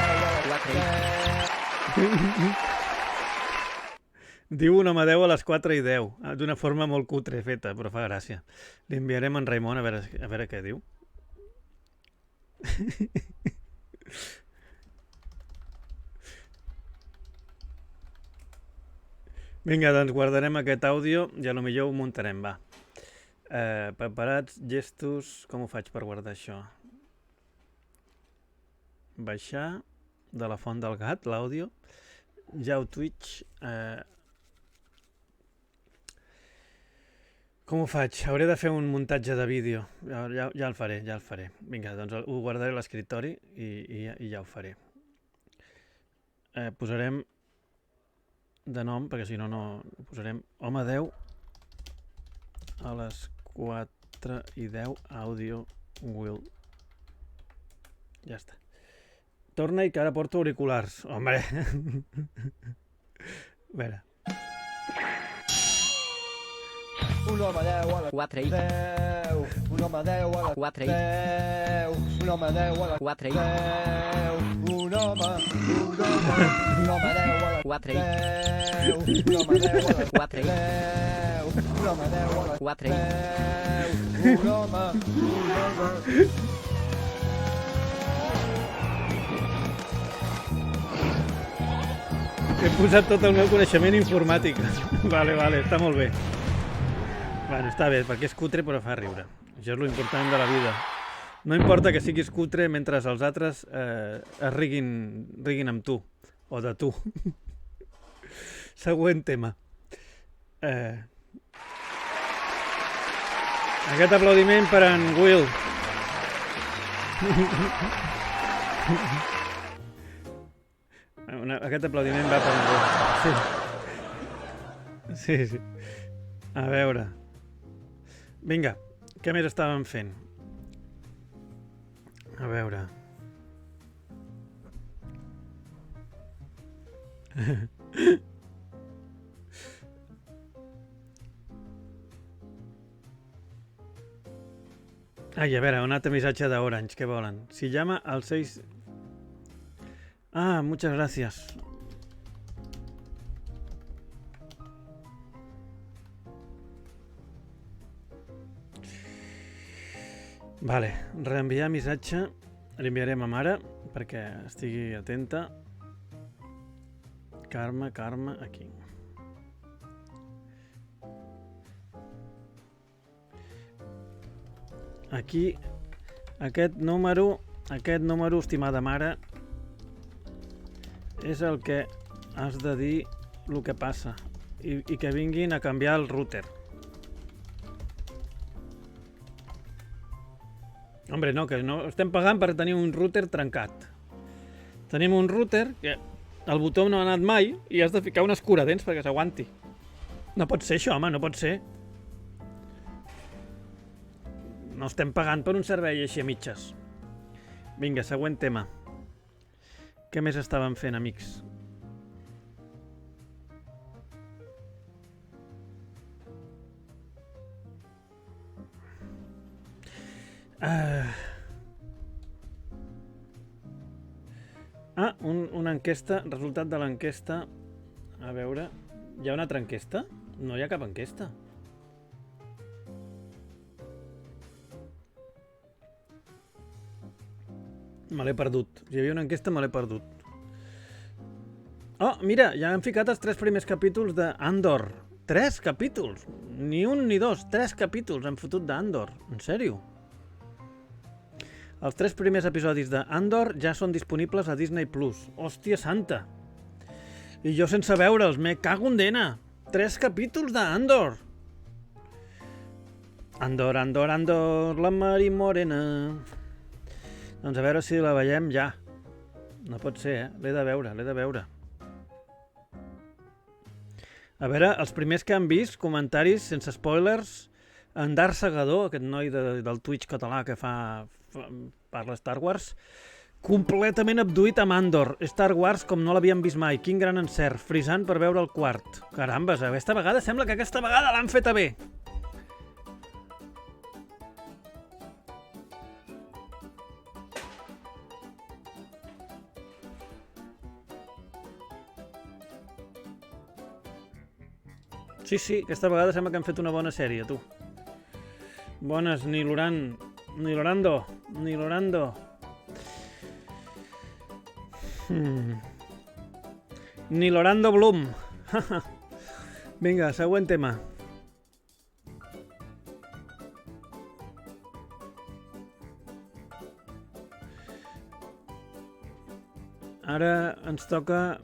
10 a les 4 i 10. Diu un Amadeu a les 4:10, d'una forma molt cutre feta, però fa gràcia. Li enviarem en Raimon a veure què diu. Vinga, doncs guardarem aquest àudio i a lo millor ho muntarem, va. Preparats, gestos... Com ho faig per guardar això? Baixar de la font del gat, l'àudio. Ja ho Twitch... Com ho faig? Hauré de fer un muntatge de vídeo. Ja el faré, ja el faré. Vinga, doncs ho guardaré a l'escriptori i ja ho faré. Posarem de nom, perquè si no, no... Posarem Home 10 a les 4:10, àudio, Will. Ja està. Torna-hi, que ara porto auriculars. Home! A veure. Un home 10 a les 4 i 10. Un home 10 a les 4 i 10. Un home 10 a les 4 i 10. Un home 10 a les 4 i 10. Un home 10 a les 4 i 10. Un home 10 a les 4 i 10. Un home. He posat tot el meu coneixement informàtic. Vale, està molt bé. Bueno, està bé, perquè és cutre però fa riure. Això és l'important de la vida. No importa que siguis cutre mentre els altres es riguin amb tu, o de tu. Següent tema. Aquest aplaudiment per en Will. Aquest aplaudiment va per en Will. Sí. A veure. Vinga, què més estàvem fent? A veure... Ai, a veure, un altre missatge d'Orange, què volen? Si llama al 6... Ah, muchas gracias. Vale, reenviar missatge, l'enviarem a mare perquè estigui atenta. Carme, aquí. Aquí, aquest número, estimada mare, és el que has de dir el que passa i que vinguin a canviar el router. Hombre, no, que no estem pagant per tenir un router trencat. Tenim un router que el botó no ha anat mai i has de ficar un escuradents perquè s'aguanti. No pot ser això, home, no pot ser. No estem pagant per un servei així a mitges. Vinga, següent tema. Què més estàvem fent, amics? Una enquesta, resultat de l'enquesta. A veure, hi ha una altra enquesta? No hi ha cap enquesta. Me l'he perdut. Si hi havia una enquesta, me l'he perdut. Oh, mira, ja han ficat els 3 primers capítols d'Andor. 3 capítols! Ni un ni dos, 3 capítols han fotut d'Andor. En sèrio? Els 3 primers episodis d'Andor ja són disponibles a Disney+. Hòstia santa! I jo sense veure'ls, me cago en dena! 3 capítols d'Andor! Andor, la Mari Morena... Doncs a veure si la veiem ja. No pot ser, l'he de veure. A veure, els primers que han vist, comentaris sense spoilers, en Dar Segador, aquest noi del Twitch català que parla Star Wars, completament abduït amb Andor. Star Wars com no l'havien vist mai. Quin gran encert, frisant per veure el quart. Carambes, aquesta vegada sembla que aquesta vegada l'han feta bé. Sí, sí, aquesta vegada sembla que han fet una bona sèrie, tu. Bones, ni Lorando. Ni Lorando Bloom. Vinga, següent tema. Ara ens toca...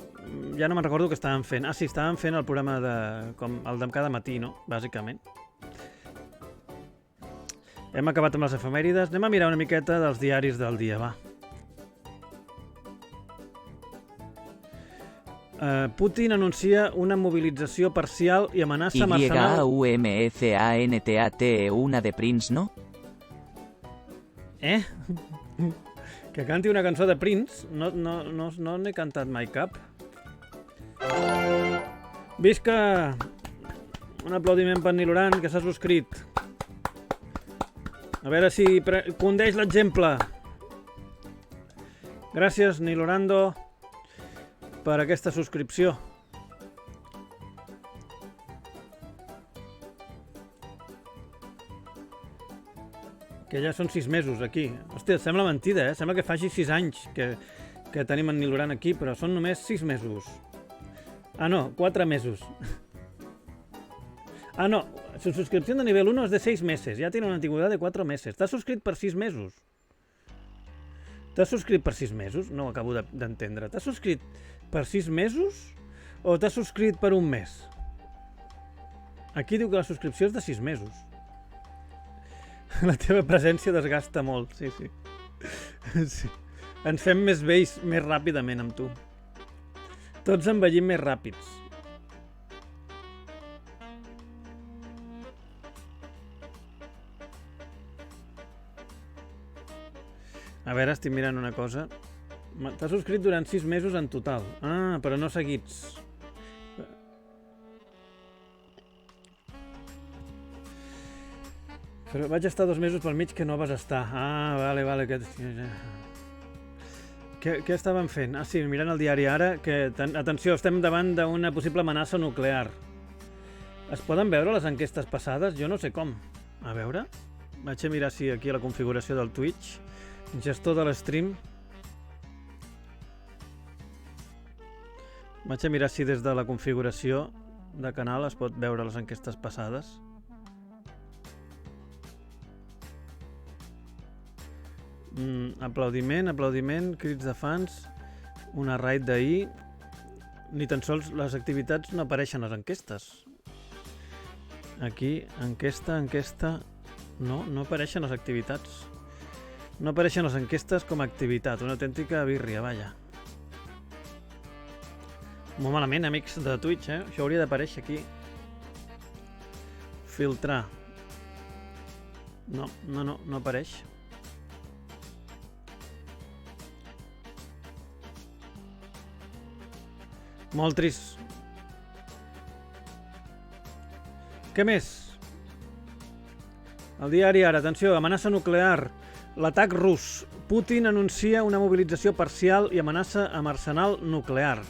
Ja no me'n recordo què estàvem fent. Ah, sí, estàvem fent el programa com el de cada matí, no? Bàsicament. Hem acabat amb les efemèrides. Anem a mirar una miqueta dels diaris del dia, va. Putin anuncia una mobilització parcial i amenaça Marçal... YAUMECANTATE una de Prince, no? Que canti una cançó de Prince? No n'he cantat mai cap. Visca! Un aplaudiment per Niloran, que s'ha subscrit. A veure si condeix l'exemple. Gràcies, Nilorando, per aquesta subscripció. Que ja són 6 mesos aquí. Hòstia, sembla mentida, eh? Sembla que faci 6 anys que tenim en Niloran aquí, però són només 6 mesos. Ah, no, 4 mesos. Ah, no, su suscripción de nivel 1 es de 6 meses. Ya tiene una antigüedad de 4 meses. ¿T'has subscrit per 6 mesos? ¿T'has subscrit per 6 mesos? No ho acabo d'entendre. T'has subscrit per 6 mesos o t'has subscrit per un mes? Aquí diu que la subscripció és de 6 mesos. La teva presència desgasta molt, sí. Sí. Ens fem més vells més ràpidament amb tu. Tots envellim més ràpids. A veure, estic mirant una cosa. T'has subscrit durant 6 mesos en total. Ah, però no seguits. Però vaig estar 2 mesos pel mig que no vas estar. Ah, vale. Què estàvem fent? Ah, sí, mirant el diari ara, que, atenció, estem davant d'una possible amenaça nuclear. Es poden veure les enquestes passades? Jo no sé com. A veure. Vaig a mirar si aquí a la configuració del Twitch, gestor de l'stream. Vaig a mirar si des de la configuració de canal es pot veure les enquestes passades. Aplaudiment, crits de fans, una raid d'ahir. Ni tan sols les activitats no apareixen a les enquestes. Aquí, enquesta... No apareixen les activitats. No apareixen les enquestes com a activitat. Una autèntica birria, vaja. Molt malament, amics de Twitch, eh? Això hauria d'aparèixer aquí. Filtrar. No apareix. Molt trist. Què més? El diari Ara, atenció, amenaça nuclear. L'atac rus. Putin anuncia una mobilització parcial i amenaça amb arsenal nuclear.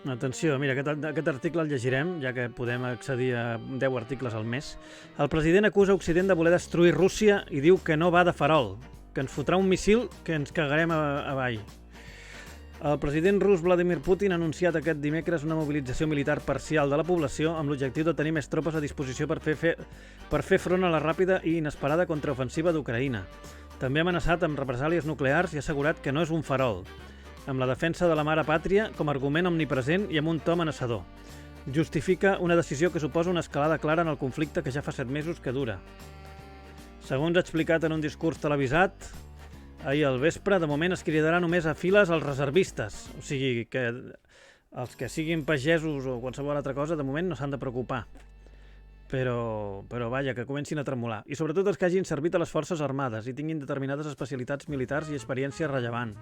Atenció, mira, aquest article el llegirem, ja que podem accedir a 10 articles al mes. El president acusa Occident de voler destruir Rússia i diu que no va de farol, que ens fotrà un missil que ens cagarem avall. El president rus Vladimir Putin ha anunciat aquest dimecres una mobilització militar parcial de la població amb l'objectiu de tenir més tropes a disposició per fer front a la ràpida i inesperada contraofensiva d'Ucraïna. També ha amenaçat amb represàlies nuclears i ha assegurat que no és un farol, amb la defensa de la mare pàtria com a argument omnipresent i amb un to amenaçador. Justifica una decisió que suposa una escalada clara en el conflicte que ja fa 7 mesos que dura. Segons ha explicat en un discurs televisat, ahir al vespre, de moment es cridarà només a files als reservistes. O sigui, que els que siguin pagesos o qualsevol altra cosa, de moment no s'han de preocupar. Però vaja, que comencin a tremolar. I sobretot els que hagin servit a les forces armades i tinguin determinades especialitats militars i experiència rellevant.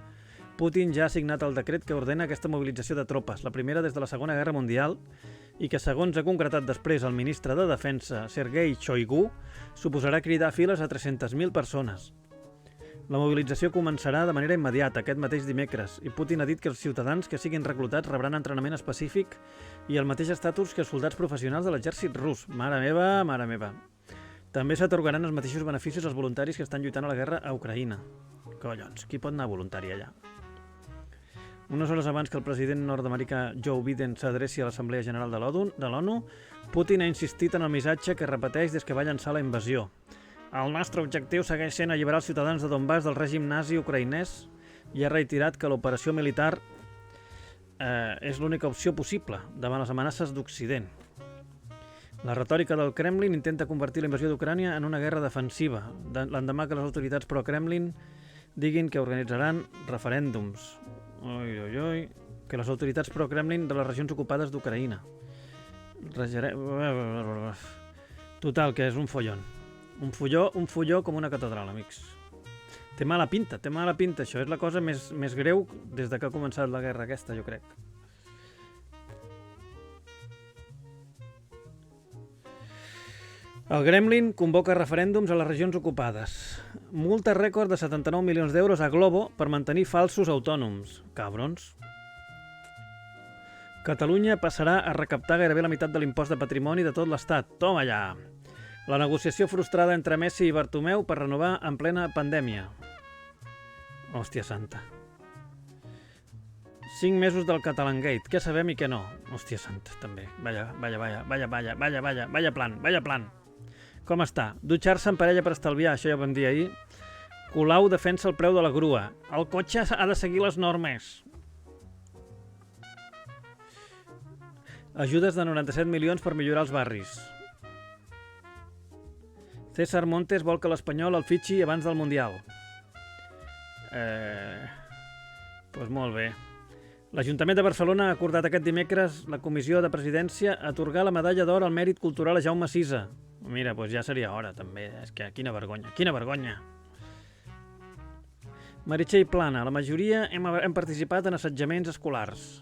Putin ja ha signat el decret que ordena aquesta mobilització de tropes, la primera des de la Segona Guerra Mundial, i que, segons ha concretat després el ministre de Defensa, Sergei Shoigu, suposarà cridar files a 300.000 persones. La mobilització començarà de manera immediata aquest mateix dimecres i Putin ha dit que els ciutadans que siguin reclutats rebran entrenament específic i el mateix estatus que els soldats professionals de l'exèrcit rus. Mare meva, mare meva. També s'atorgaran els mateixos beneficis als voluntaris que estan lluitant a la guerra a Ucraïna. Collons, qui pot anar voluntari allà? Unes hores abans que el president nord-americà Joe Biden s'adreci a l'Assemblea General de l'ONU, Putin ha insistit en el missatge que repeteix des que va llançar la invasió. El nostre objectiu segueix sent alliberar els ciutadans de Donbass del règim nazi ucraïnès i ha reiterat que l'operació militar és l'única opció possible davant les amenaces d'Occident. La retòrica del Kremlin intenta convertir la invasió d'Ucrània en una guerra defensiva, l'endemà que les autoritats pro-Kremlin diguin que organitzaran referèndums. Que les autoritats pro-Kremlin de les regions ocupades d'Ucraïna. Total, que és un follon. Un folló com una catedral, amics. Té mala pinta. Això és la cosa més greu des de que ha començat la guerra aquesta, jo crec. El Kremlin convoca referèndums a les regions ocupades. Multa rècord de 79 milions d'euros a Globo per mantenir falsos autònoms. Cabrons. Catalunya passarà a recaptar gairebé la meitat de l'impost de patrimoni de tot l'Estat. Toma ja! La negociació frustrada entre Messi i Bartomeu per renovar en plena pandèmia. Hòstia santa. 5 mesos del Catalangate. Què sabem i què no? Hòstia santa, també. Vaya plan. Com està? Dutxar-se en parella per estalviar, això ja ho vam dir ahir. Colau defensa el preu de la grua. El cotxe ha de seguir les normes. Ajudes de 97 milions per millorar els barris. César Montes vol que l'Espanyol el fitxi abans del Mundial. Doncs molt bé. L'Ajuntament de Barcelona ha acordat aquest dimecres la Comissió de Presidència atorgar la medalla d'or al mèrit cultural a Jaume Sisa. Mira, doncs ja seria hora, també. És que quina vergonya. Meritxell Plana, la majoria hem participat en assetjaments escolars.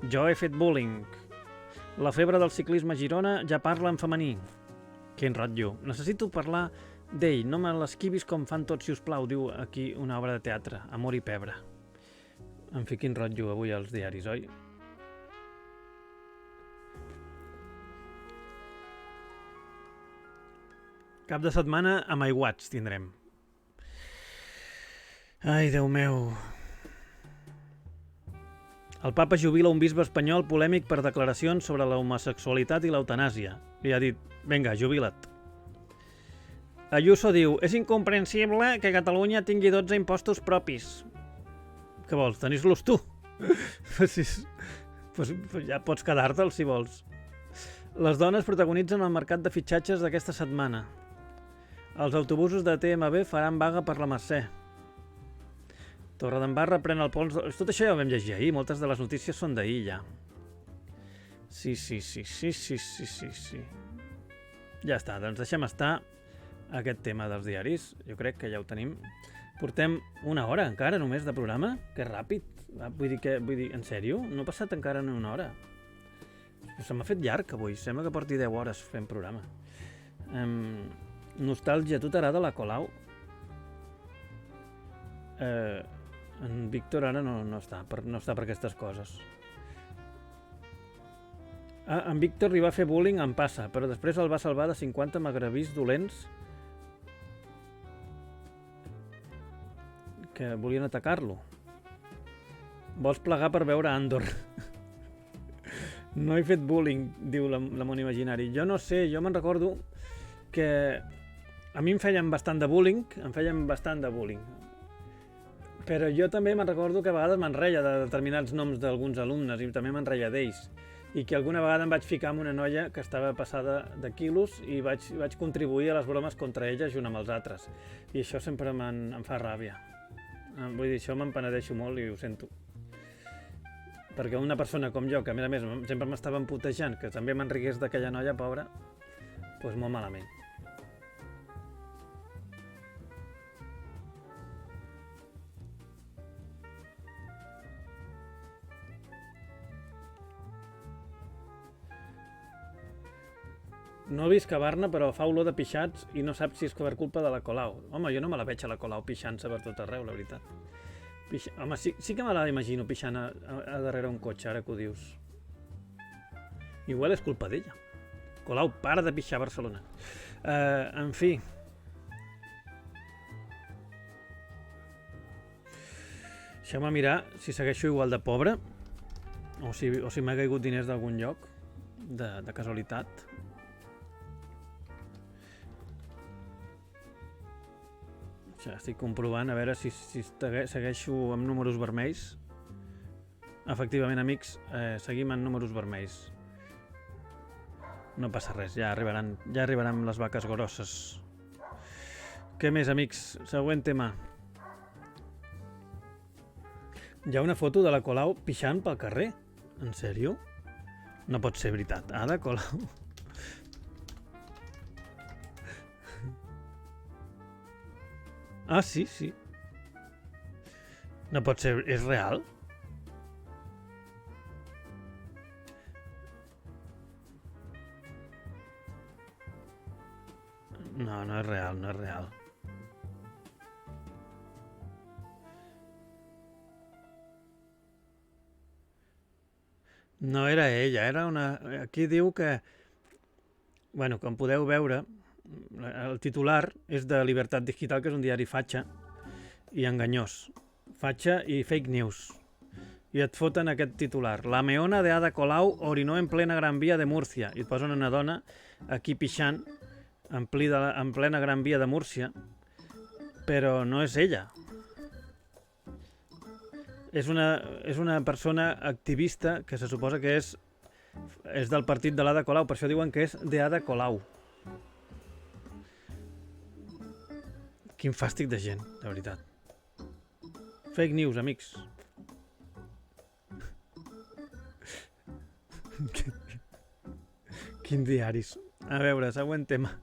Jo he fet bullying. La febre del ciclisme a Girona ja parla en femení. Quin rotllo. Necessito parlar d'ell. No me l'esquivis com fan tots, si us plau, diu aquí una obra de teatre. Amor i pebre. En fi, quin rotllo avui als diaris, oi? Cap de setmana amb aiguats tindrem. Ai, Déu meu. El papa jubila un bisbe espanyol polèmic per declaracions sobre l'homosexualitat i l'eutanàsia. Li ha dit, vinga, jubila't. Ayuso diu, és incomprensible que Catalunya tingui 12 impostos propis. Què vols, tenir-los tu? Pues ja pots quedar-te'ls si vols. Les dones protagonitzen el mercat de fitxatges d'aquesta setmana. Els autobusos de TMB faran vaga per la Mercè. Torredembarra pren el pols... Tot això ja ho vam llegir ahir, moltes de les notícies són d'ahir ja. Sí. Ja està, doncs deixem estar aquest tema dels diaris. Jo crec que ja ho tenim. Portem una hora encara només de programa? Que ràpid. Vull dir, en sèrio? No ha passat encara ni una hora. Se m'ha fet llarg avui. Sembla que porti 10 hores fent programa. Nostàlgia, tu t'agrada la Colau? En Víctor ara no està per aquestes coses. En Víctor li va fer bullying en passa, però després el va salvar de 50 magrebís dolents que volien atacar-lo. Vols plegar per veure Andor. No he fet bullying, diu la món imaginari. Jo no sé, jo me'n recordo que a mi em feien bastant de bullying, però jo també me'n recordo que a vegades me'n reia de determinats noms d'alguns alumnes i també me'n reia d'ells. I que alguna vegada em vaig ficar amb una noia que estava passada de quilos i vaig contribuir a les bromes contra ella junt amb els altres. I això sempre em fa ràbia. Vull dir, això me'n penedeixo molt i ho sento. Perquè una persona com jo, que a més sempre m'estava emputejant, que també m'enrigués d'aquella noia pobra, doncs molt malament. No he vist cavar-ne, però fa olor de pixats i no saps si és per culpa de la Colau. Home, jo no me la veig a la Colau pixant-se per tot arreu, la veritat. Home, sí que me la imagino pixant a darrere un cotxe, ara que ho dius. Igual és culpa d'ella. Colau, para de pixar a Barcelona. En fi. Deixeu-me mirar si segueixo igual de pobre o si m'ha caigut diners d'algun lloc, de casualitat. Ja estic comprovant a veure si segueixo amb números vermells. Efectivament, amics, seguim en números vermells. No passa res, ja arribaran les vaques grosses. Què més, amics? Següent tema. Hi ha una foto de la Colau pixant pel carrer. En sèrio? No pot ser veritat. Ada Colau. Ah, sí. No pot ser... És real? No, no és real, no és real. No era ella, era una... Aquí diu que... Bueno, com podeu veure, el titular és de Libertat Digital, que és un diari fatxa i enganyós. Fatxa i fake news. I et foten aquest titular. La meona de Ada Colau orinó en plena Gran Via de Múrcia. I et posen una dona aquí pixant en plena Gran Via de Múrcia, però no és ella. És una persona activista que se suposa que és del partit de l'Ada Colau, per això diuen que és de Ada Colau. Quin fàstic de gent, de veritat. Fake news, amics. Quins diaris. A veure, següent tema.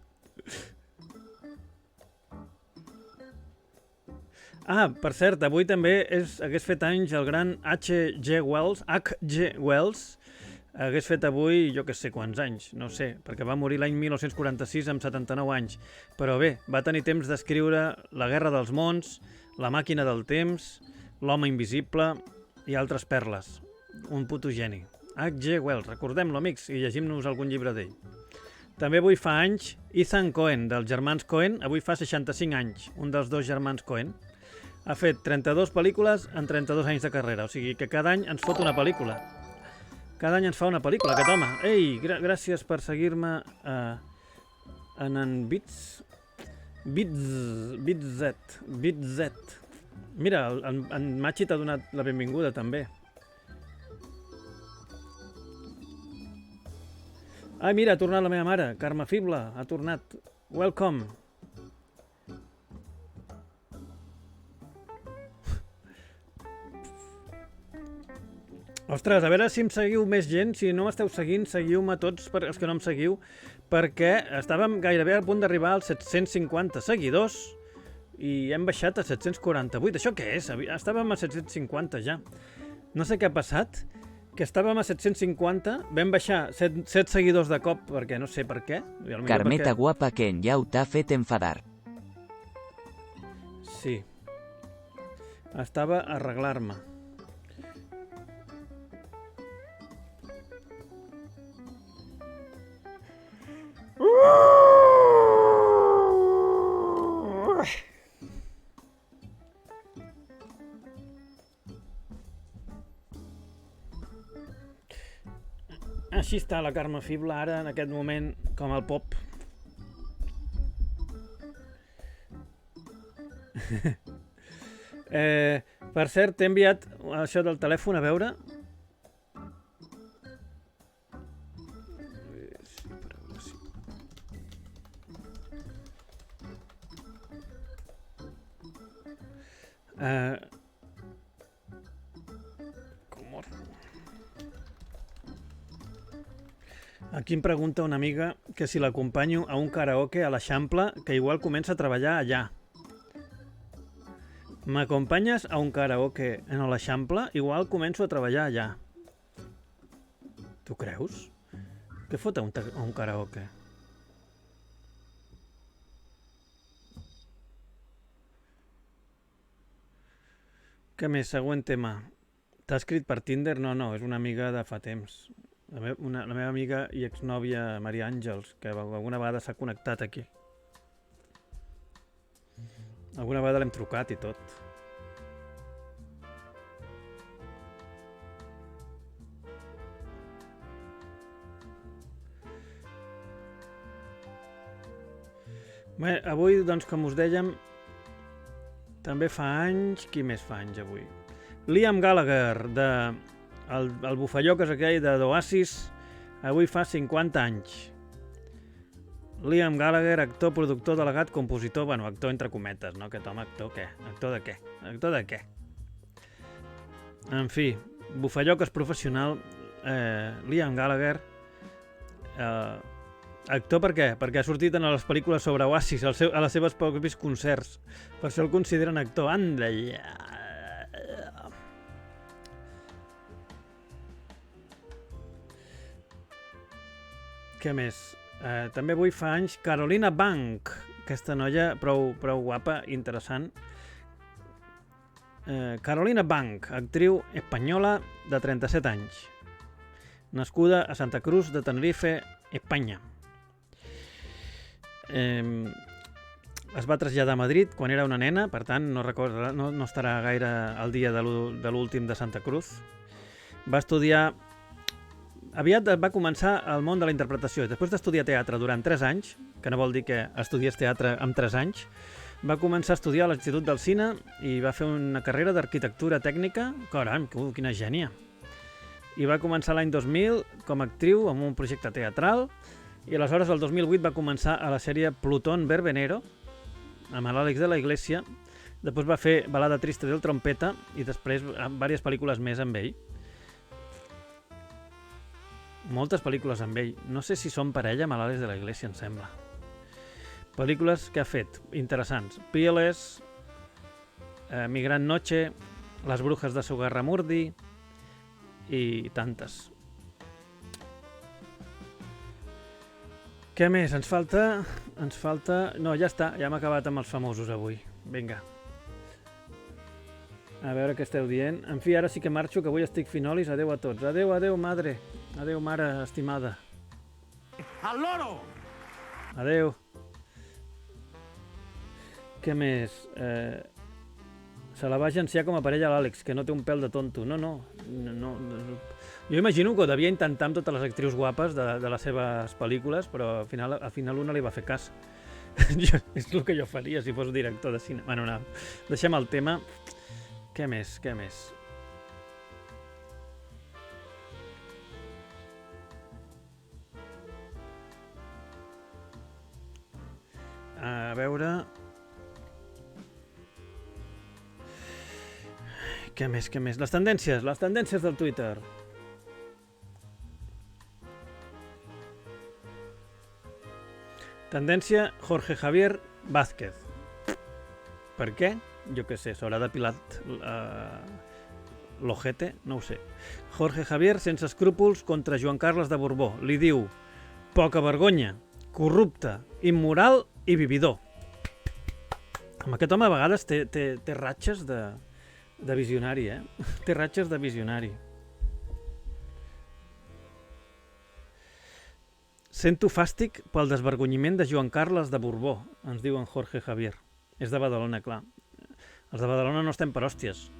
Ah, per cert, avui també hagués fet anys el gran H.G. Wells. H.G. Wells hagués fet avui, jo que sé quants anys, no sé, perquè va morir l'any 1946 amb 79 anys. Però bé, va tenir temps d'escriure La guerra dels mons, La màquina del temps, L'home invisible i altres perles. Un puto geni. H.G. Wells, recordem-lo, amics, i llegim-nos algun llibre d'ell. També avui fa anys Ethan Coen, dels germans Coen, avui fa 65 anys, un dels dos germans Coen. Ha fet 32 pel·lícules en 32 anys de carrera, o sigui que cada any ens fot una pel·lícula. Cada any ens fa una pel·lícula, aquest home. Ei, gràcies per seguir-me en Bits. Bitzet. Mira, en Machi t'ha donat la benvinguda, també. Ah, mira, ha tornat la meva mare, Carme Fibla, ha tornat. Welcome. Ostres, a veure si em seguiu més gent. Si no m'esteu seguint, seguiu-me tots, els que no em seguiu, perquè estàvem gairebé al punt d'arribar als 750 seguidors i hem baixat a 748. Això què és? Estàvem a 750 ja. No sé què ha passat, que estàvem a 750, vam baixar 7 seguidors de cop, perquè no sé per què. Carmeta guapa que en Llau t'ha fet enfadar. Sí. Estava a arreglar-me. Així està la Carme Fibla ara, en aquest moment, com el pop. Per cert, t'he enviat això del telèfon, a veure. Aquí em pregunta una amiga que si l'acompanyo a un karaoke a l'Eixample, que igual comença a treballar allà. M'acompanyes a un karaoke en l'Eixample? Igual començo a treballar allà. Tu creus? Què fot a un karaoke? Què més? Següent tema. T'ha escrit per Tinder? No, és una amiga de fa temps. La meva amiga i exnòvia Maria Àngels, que alguna vegada s'ha connectat aquí. Alguna vegada l'hem trucat i tot. Bé, avui, doncs, com us dèiem, també fa anys... Qui més fa anys avui? Liam Gallagher, el bufalló que és aquell d'Oasis, avui fa 50 anys. Liam Gallagher, actor, productor, delegat, compositor... Bueno, actor entre cometes, no? Aquest home, actor què? Actor de què? Actor de què? En fi, bufalló que és professional, Liam Gallagher... Actor per què? Perquè ha sortit en les pel·lícules sobre Oasis, a les seves propis concerts. Per això el consideren actor. Anda ja! Què més? També avui fa anys Carolina Bank. Aquesta noia prou guapa, interessant. Carolina Bank, actriu espanyola de 37 anys. Nascuda a Santa Cruz de Tenerife, Espanya. Es va traslladar a Madrid quan era una nena, per tant no estarà gaire al dia de l'últim de Santa Cruz. Va estudiar... Aviat va començar al món de la interpretació. Després d'estudiar teatre durant 3 anys, que no vol dir que estudiés teatre amb 3 anys, va començar a estudiar a l'Institut del Cine i va fer una carrera d'arquitectura tècnica. Caram, quina gènia! I va començar l'any 2000 com a actriu en un projecte teatral. I aleshores, el 2008, va començar a la sèrie Plutón Verbenero, amb l'Àlex de la Iglesia. Després va fer Balada triste del trompeta i després diverses pel·lícules més amb ell. Moltes pel·lícules amb ell. No sé si són parella amb l'Àlex de la Iglesia, em sembla. Pel·lícules que ha fet interessants. Pieles, Mi gran noche, Las brujas de Zugarramurdi i tantes. Què més? Ens falta... No, ja està, ja hem acabat amb els famosos avui. Vinga. A veure què esteu dient. En fi, ara sí que marxo, que avui estic finolis. Adeu a tots. Adeu, madre. Adeu, mare estimada. ¡Al loro! Adeu. Què més? Se la va agenciar com a parella a l'Àlex, que no té un pèl de tonto. No. Jo imagino que ho devia intentar amb totes les actrius guapes de les seves pel·lícules, però al final una li va fer cas. És el que jo faria si fos director de cine. Bueno, no. Deixem el tema. Què més? A veure... Què més? Les tendències del Twitter. Tendència Jorge Javier Vázquez. Per què? Jo què sé, s'haurà depilat l'ojete, no ho sé. Jorge Javier, sense escrúpols, contra Joan Carles de Borbó. Li diu: poca vergonya, corrupte, immoral i vividor. Amb aquest home a vegades té ratxes de visionari, Té ratxes de visionari. Sento fàstic pel desvergonyiment de Joan Carles de Borbó, ens diu en Jorge Javier. És de Badalona, clar. Els de Badalona no estem per hòsties.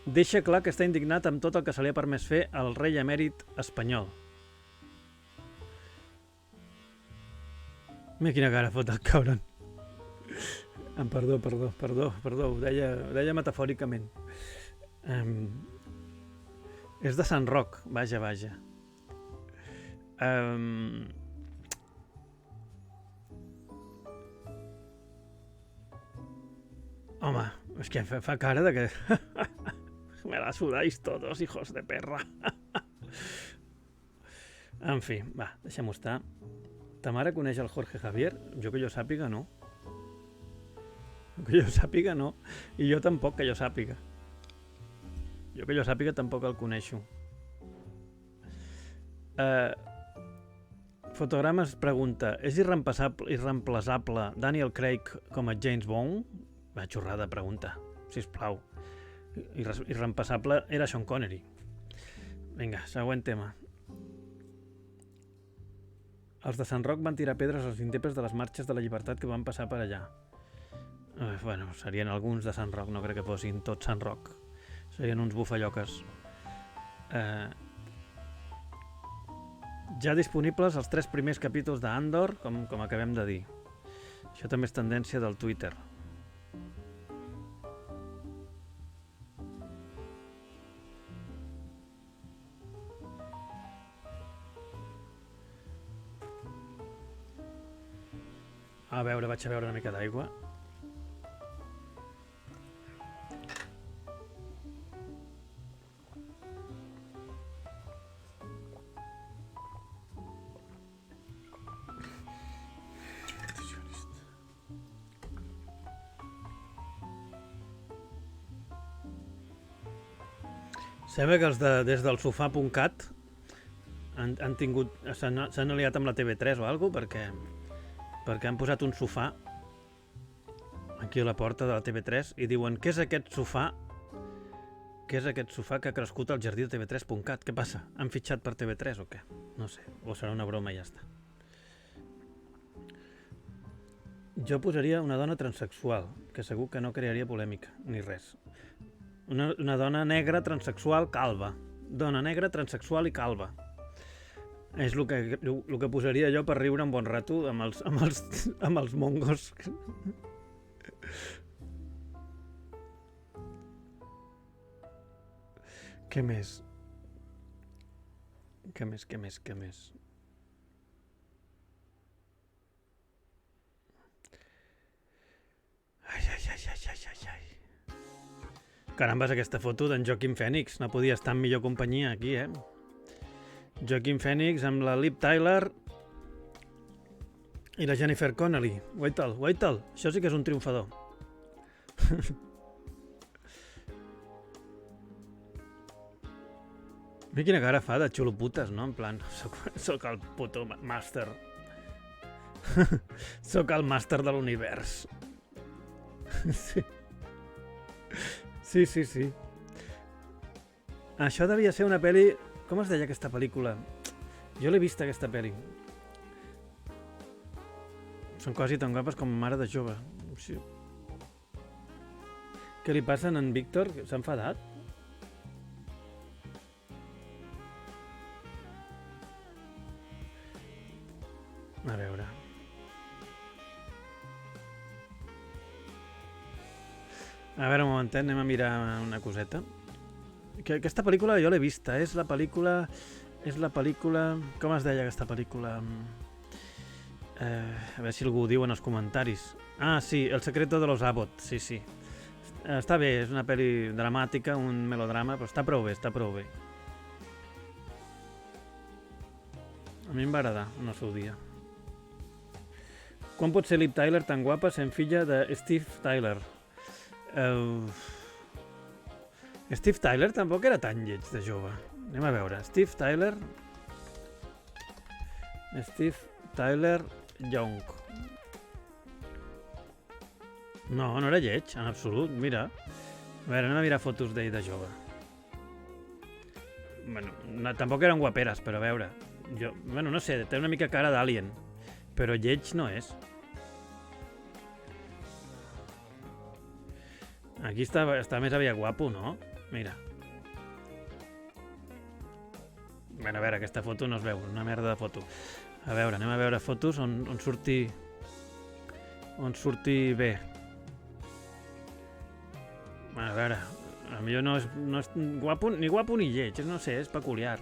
Deixa clar que està indignat amb tot el que se li ha permès fer al rei emèrit espanyol. Mira quina cara fot el cabron. Perdó, ho deia metafòricament. És de Sant Roc, vaja. Home, és que fa cara de que... Me la sudáis todos, hijos de perra. En fi, va, deixem-ho estar. Ta mare coneix el Jorge Javier? Jo que jo sàpiga, no. I jo tampoc, que jo sàpiga. Tampoc el coneixo. Fotogrames pregunta: és irreemplaçable Daniel Craig com a James Bond? Va, xorrada pregunta, sisplau. Irreemplaçable era Sean Connery. Vinga, següent tema. Els de Sant Roc van tirar pedres als intempes de les marxes de la llibertat que van passar per allà. Bueno, serien alguns de Sant Roc, no crec que fossin tots Sant Roc. Serien uns bufalloques. Ja disponibles els 3 primers capítols d'Andor, com acabem de dir. Això també és tendència del Twitter. A veure, vaig a veure una mica d'aigua. Sembla que els des del sofà.cat s'han aliat amb la TV3 o alguna cosa perquè han posat un sofà aquí a la porta de la TV3 i diuen, què és aquest sofà? Què és aquest sofà que ha crescut al jardí de TV3.cat? Què passa? Han fitxat per TV3 o què? No sé, o serà una broma i ja està. Jo posaria una dona transsexual, que segur que no crearia polèmica, ni res. Una dona negra, transsexual, calva. Dona negra, transsexual i calva. És el que posaria jo per riure un bon rato amb els mongos. Què més? Què més? Ai. Carambes, aquesta foto d'en Joaquin Phoenix. No podia estar en millor companyia aquí, Joaquin Phoenix amb la Liv Tyler i la Jennifer Connelly. Guaita'l. Això sí que és un triomfador. Mira quina cara fa de xuloputes, no? En plan, soc el puto màster. Soc el màster de l'univers. Sí. Això devia ser una pel·li... Com es deia aquesta pel·lícula? Jo l'he vista, aquesta pel·li. Són quasi tan guapes com mare de jove. Sí. Què li passa a en Víctor? S'ha enfadat? A veure... un momentet, anem a mirar una coseta. Aquesta pel·lícula jo l'he vista, és la pel·lícula... Com es deia aquesta pel·lícula? A veure si algú ho diu en els comentaris. Ah, sí, El secreto de los Abbott, sí. Està bé, és una pel·li dramàtica, un melodrama, però està prou bé. A mi em va agradar en el seu dia. Quan pot ser Liv Tyler tan guapa sent filla de Steve Tyler? Steve Tyler tampoc era tan lleig de jove. Anem a veure. Steve Tyler Young. No era lleig, en absolut. Mira. A veure, anem a mirar fotos d'ell de jove. Bueno, tampoc eren guaperes, però a veure. No sé, té una mica cara d'alien, però lleig no és. Aquí està més aviat guapo, no? Mira. A veure, aquesta foto no es veu, una merda de foto. A veure, anem a veure fotos on surti bé. A veure, potser no és guapo ni lleig, no sé, és peculiar.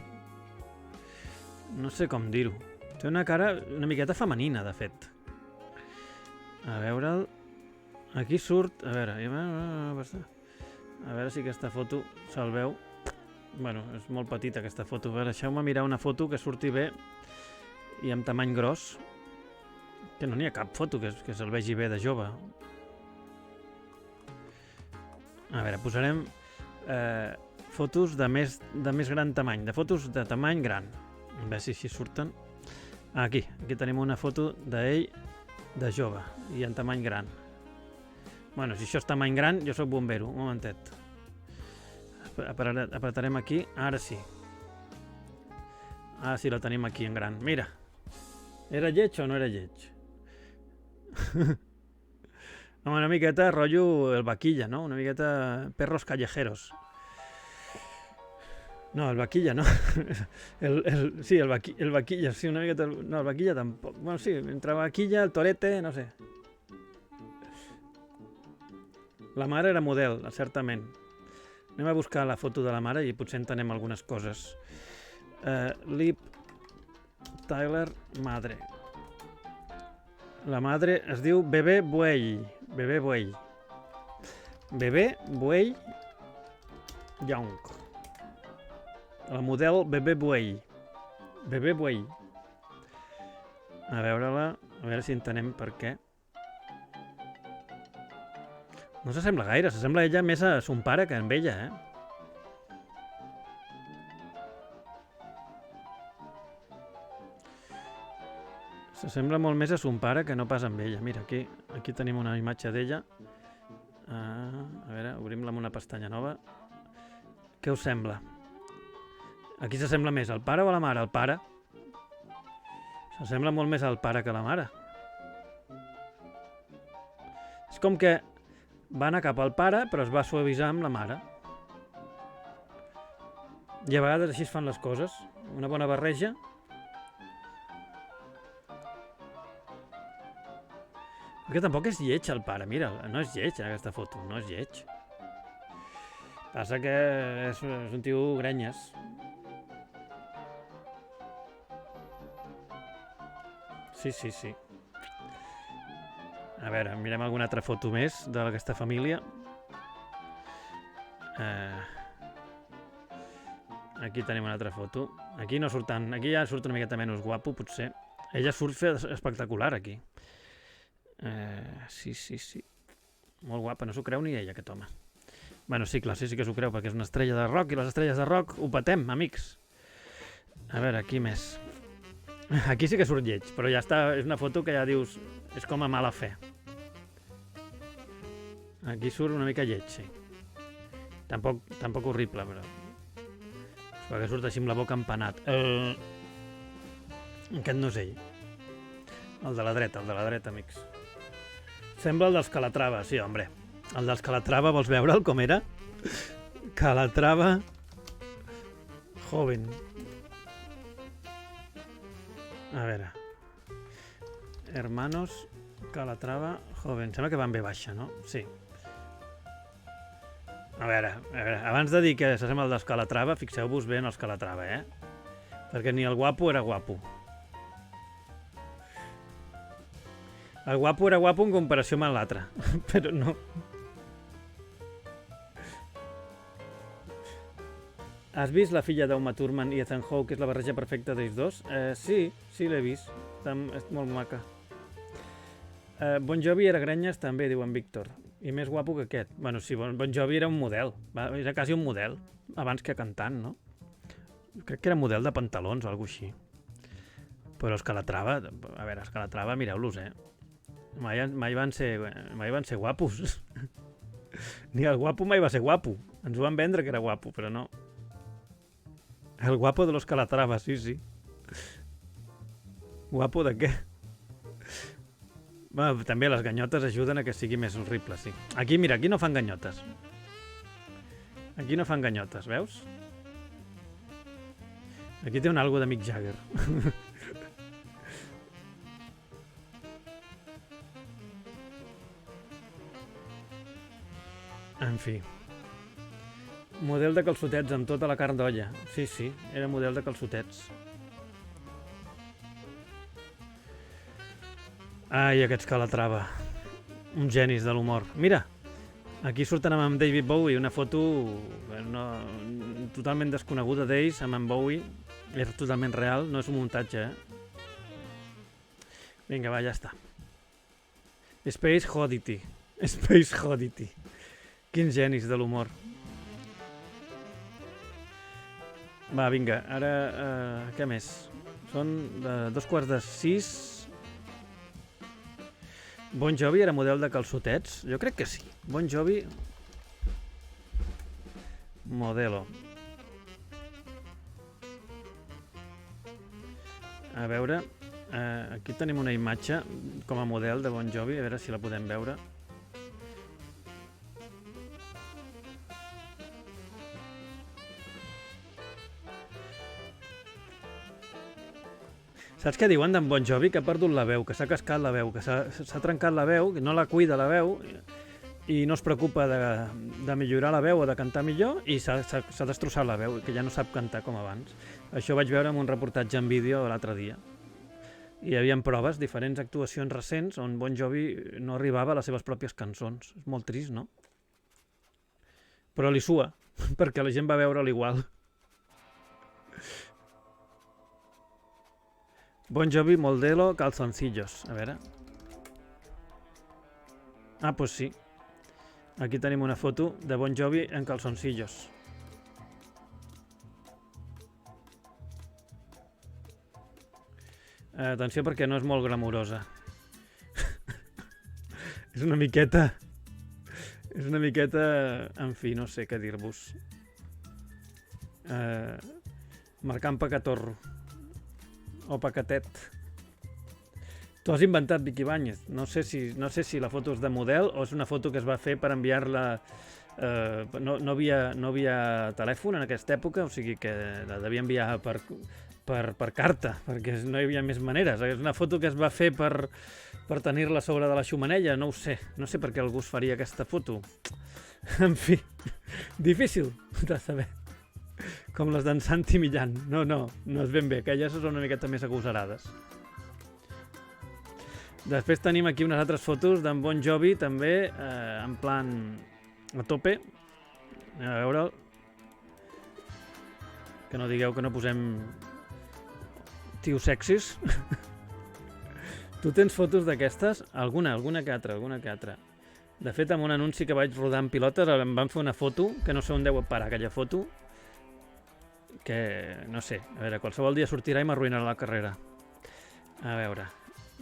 No sé com dir-ho. Té una cara una miqueta femenina, de fet. A veure'l... Aquí surt... A veure si aquesta foto se'l veu. Bueno, és molt petita aquesta foto. A veure, deixeu-me mirar una foto que surti bé i amb tamany gros. Que no n'hi ha cap foto que se'l vegi bé de jove. A veure, posarem fotos de més gran tamany. De fotos de tamany gran. A veure si així surten. Aquí tenim una foto d'ell de jove i en tamany gran. Bueno, si això és tamany gran, jo sóc bombero. Un momentet. Apretarem aquí. Ara sí. Ara sí la tenim aquí en gran. Mira. Era lleig o no era lleig? Una miqueta rotllo el vaquilla, no? Una miqueta perros callejeros. No, el vaquilla no. Sí, el vaquilla, sí, una miqueta... No, el vaquilla tampoc. Bueno, sí, entre vaquilla, el torete, no sé. La mare era model, certament. Anem a buscar la foto de la mare i potser entenem algunes coses. Liv Tyler, madre. La madre es diu Bebé Buey. Bebé Buey. Bebé Buey Young. La model Bebé Buey. Bebé Buey. A veure-la, a veure si entenem per què. No s'assembla gaire, s'assembla ella més a son pare que a ella, eh? S'assembla molt més a son pare que no pas amb ella. Mira, aquí tenim una imatge d'ella. A veure, obrim-la amb una pestanya nova. Què us sembla? Aquí s'assembla més al pare o a la mare? Al pare. S'assembla molt més al pare que a la mare. És com que va anar cap al pare, però es va suavitzar amb la mare. I a vegades així es fan les coses. Una bona barreja. Perquè tampoc és lleig el pare, mira, no és lleig en aquesta foto, no és lleig. Passa que és un tio grenyes. Sí. A veure, mirem alguna altra foto més d'aquesta família. Aquí tenim una altra foto. Aquí no surt tant, aquí ja surt una miqueta menys guapo, potser. Ella surt espectacular, aquí. Sí. Molt guapa, no s'ho creu ni ella, aquest home. Bueno, sí, clar, sí que s'ho creu, perquè és una estrella de rock, i les estrelles de rock ho patem, amics. A veure, aquí més. Aquí sí que surt lleig, però ja està, és una foto que ja dius, és com a mala fe. Aquí surt una mica lleig, sí. Tampoc horrible, però... perquè surt així amb la boca empanat. Aquest no és ell. El de la dreta, amics. Sembla el dels Calatrava, sí, home. El dels Calatrava, vols veure'l com era? Calatrava... joven. A veure. Hermanos Calatrava joven. Sembla que van bé baixa, no? Sí. A veure, abans de dir que s'assembla al dels Calatrava, fixeu-vos bé en els Calatrava, eh? Perquè ni el guapo era guapo. El guapo era guapo en comparació amb l'altre, però no. Has vist La filla d'Uma Thurman i Ethan Hawke, que és la barreja perfecta d'ells dos? Sí, l'he vist. És molt maca. Bon Jovi era grenyes també, diu en Víctor. I més guapo que aquest. Bueno, sí, Bon Jovi era un model. Era quasi un model, abans que cantant, no? Crec que era model de pantalons o alguna cosa així. Però els Calatrava, a veure, els Calatrava, mireu-los, mai van ser guapos. Ni el guapo mai va ser guapo. Ens ho van vendre que era guapo, però no. El guapo de los Calatrava, sí. Guapo de què? Bueno, també les ganyotes ajuden a que sigui més horrible, sí. Aquí, mira, aquí no fan ganyotes. Aquí no fan ganyotes, veus? Aquí té un algo de Mick Jagger. En fi. Model de calçotets amb tota la carn d'olla. Sí, era model de calçotets. Ai, aquests Calatrava. Uns genis de l'humor. Mira, aquí surten amb David Bowie, una foto totalment desconeguda d'ells, amb en Bowie. És totalment real, no és un muntatge, Vinga, va, ja està. Space Oddity. Quins genis de l'humor. Va, vinga, ara... què més? Són 2:45. Bon Jovi era model de calçotets? Jo crec que sí. Bon Jovi... Modelo. A veure... aquí tenim una imatge com a model de Bon Jovi, a veure si la podem veure. Saps què diuen d'en Bon Jovi? Que ha perdut la veu, que s'ha cascat la veu, que s'ha trencat la veu, que no la cuida la veu i no es preocupa de millorar la veu o de cantar millor i s'ha destrossat la veu, que ja no sap cantar com abans. Això ho vaig veure en un reportatge en vídeo l'altre dia. Hi havia proves, diferents actuacions recents on Bon Jovi no arribava a les seves pròpies cançons. És molt trist, no? Però li sua, perquè la gent va veure'l igual. Bon Jovi, Modelo, calzoncillos. A veure. Ah, pues sí. Aquí tenim una foto de Bon Jovi en calzoncillos. Atenció perquè no és molt glamurosa. És una miqueta... En fi, no sé què dir-vos. Marcant pecatorro. O paquetet. Tu has inventat Vicky Báñez. No sé si la foto és de model o és una foto que es va fer per enviar-la... No havia telèfon en aquesta època, o sigui que la devia enviar per carta, perquè no hi havia més maneres. És una foto que es va fer per tenir-la sobre de la xemeneia, no ho sé. No sé per què algú es faria aquesta foto. En fi, difícil de saber. Com les d'en Santi Millán. No és ben bé. Aquelles són una miqueta més agosarades. Després tenim aquí unes altres fotos d'en Bon Jovi, també, en plan a tope. A veure... Que no digueu que no posem tios sexis. Tu tens fotos d'aquestes? Alguna que altra. De fet, amb un anunci que vaig rodar en pilotes em van fer una foto, que no sé on deu parar aquella foto, que, no sé, a veure, qualsevol dia sortirà i m'arruïnarà la carrera. A veure,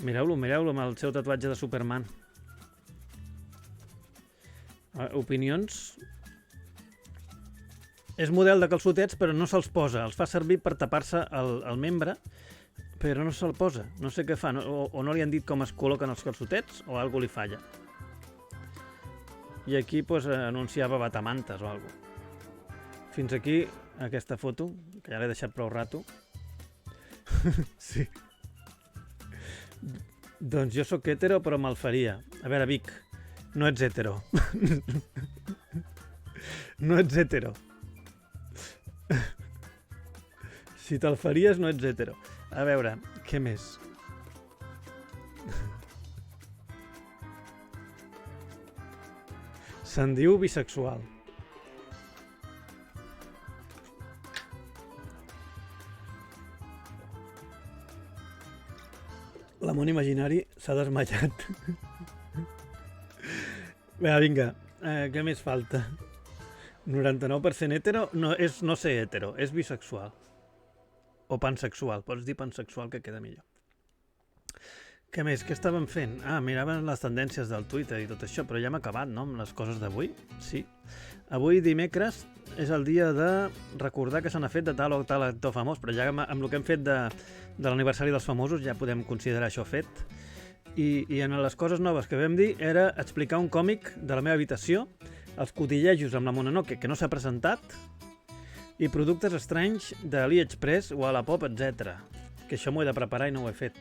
mireu-lo amb el seu tatuatge de Superman. Opinions? És model de calçotets, però no se'ls posa. Els fa servir per tapar-se el membre, però no se'l posa. No sé què fa, o no li han dit com es col·loquen els calçotets, o alguna li falla. I aquí anunciava batamantes o alguna cosa. Fins aquí aquesta foto, que ja l'he deixat prou rato. Sí. Doncs jo sóc hetero, però me'l faria. A veure, Vic, no ets hetero. No ets hetero. Si te'l faries, no ets hetero. A veure, què més? Se'n diu bisexual. L'amor imaginari s'ha desmaiat. Bé, vinga, què més falta? 99% hetero no és no ser hetero, és bisexual. O pansexual, pots dir pansexual que queda millor. Què més? Què estàvem fent? Miraven les tendències del Twitter i tot això, però ja hem acabat, no?, amb les coses d'avui. Sí. Avui, dimecres, és el dia de recordar que se n'ha fet de tal o tal actor famós, però ja amb el que hem fet de l'aniversari dels famosos ja podem considerar això fet. I en les coses noves que vam dir era explicar un còmic de la meva habitació, els cotillejos amb la Mononoke, que no s'ha presentat, i productes estranys de AliExpress o a la Pop, etc. Que això m'ho he de preparar i no ho he fet.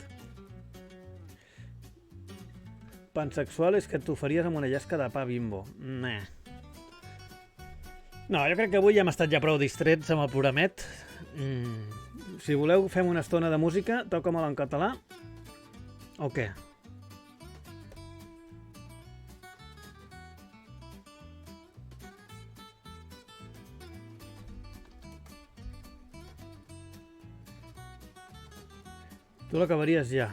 Pansexual és que t'ho faries amb una llesca de pa Bimbo. Nah. No, jo crec que avui ja hem estat ja prou distrets amb el programet. Si voleu, fem una estona de música, toca-me-la en català, o què? Tu l'acabaries ja.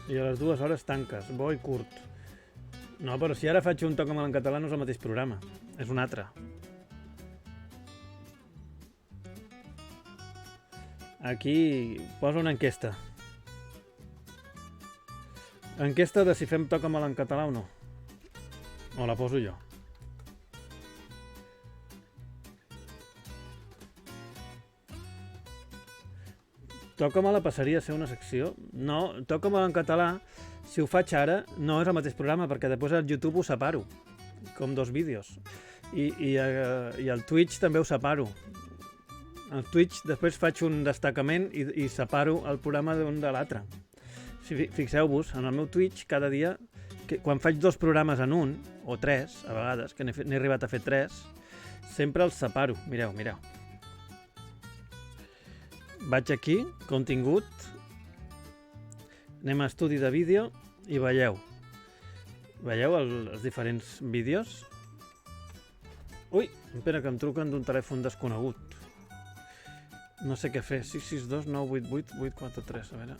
I a les 2 hores tanques. Bo i curt. No, però si ara faig un toc amb en català no és el mateix programa. És un altre. Aquí posa una enquesta. Enquesta de si fem Toca'm en català o no. O la poso jo. Toca'm la passaria a ser una secció? No, Toca'm en català, si ho faig ara, no és el mateix programa, perquè després al YouTube ho separo, com 2 vídeos. I al Twitch també ho separo. Al Twitch després faig un destacament i separo el programa d'un de l'altre. Fixeu-vos, en el meu Twitch cada dia, quan faig 2 programes en un, o 3, a vegades, que n'he arribat a fer 3, sempre els separo. Mireu. Vaig aquí, contingut, anem a estudi de vídeo i veieu. Veieu els diferents vídeos? Ui, espera que em truquen d'un telèfon desconegut. No sé què fer. 662 988 843, a veure.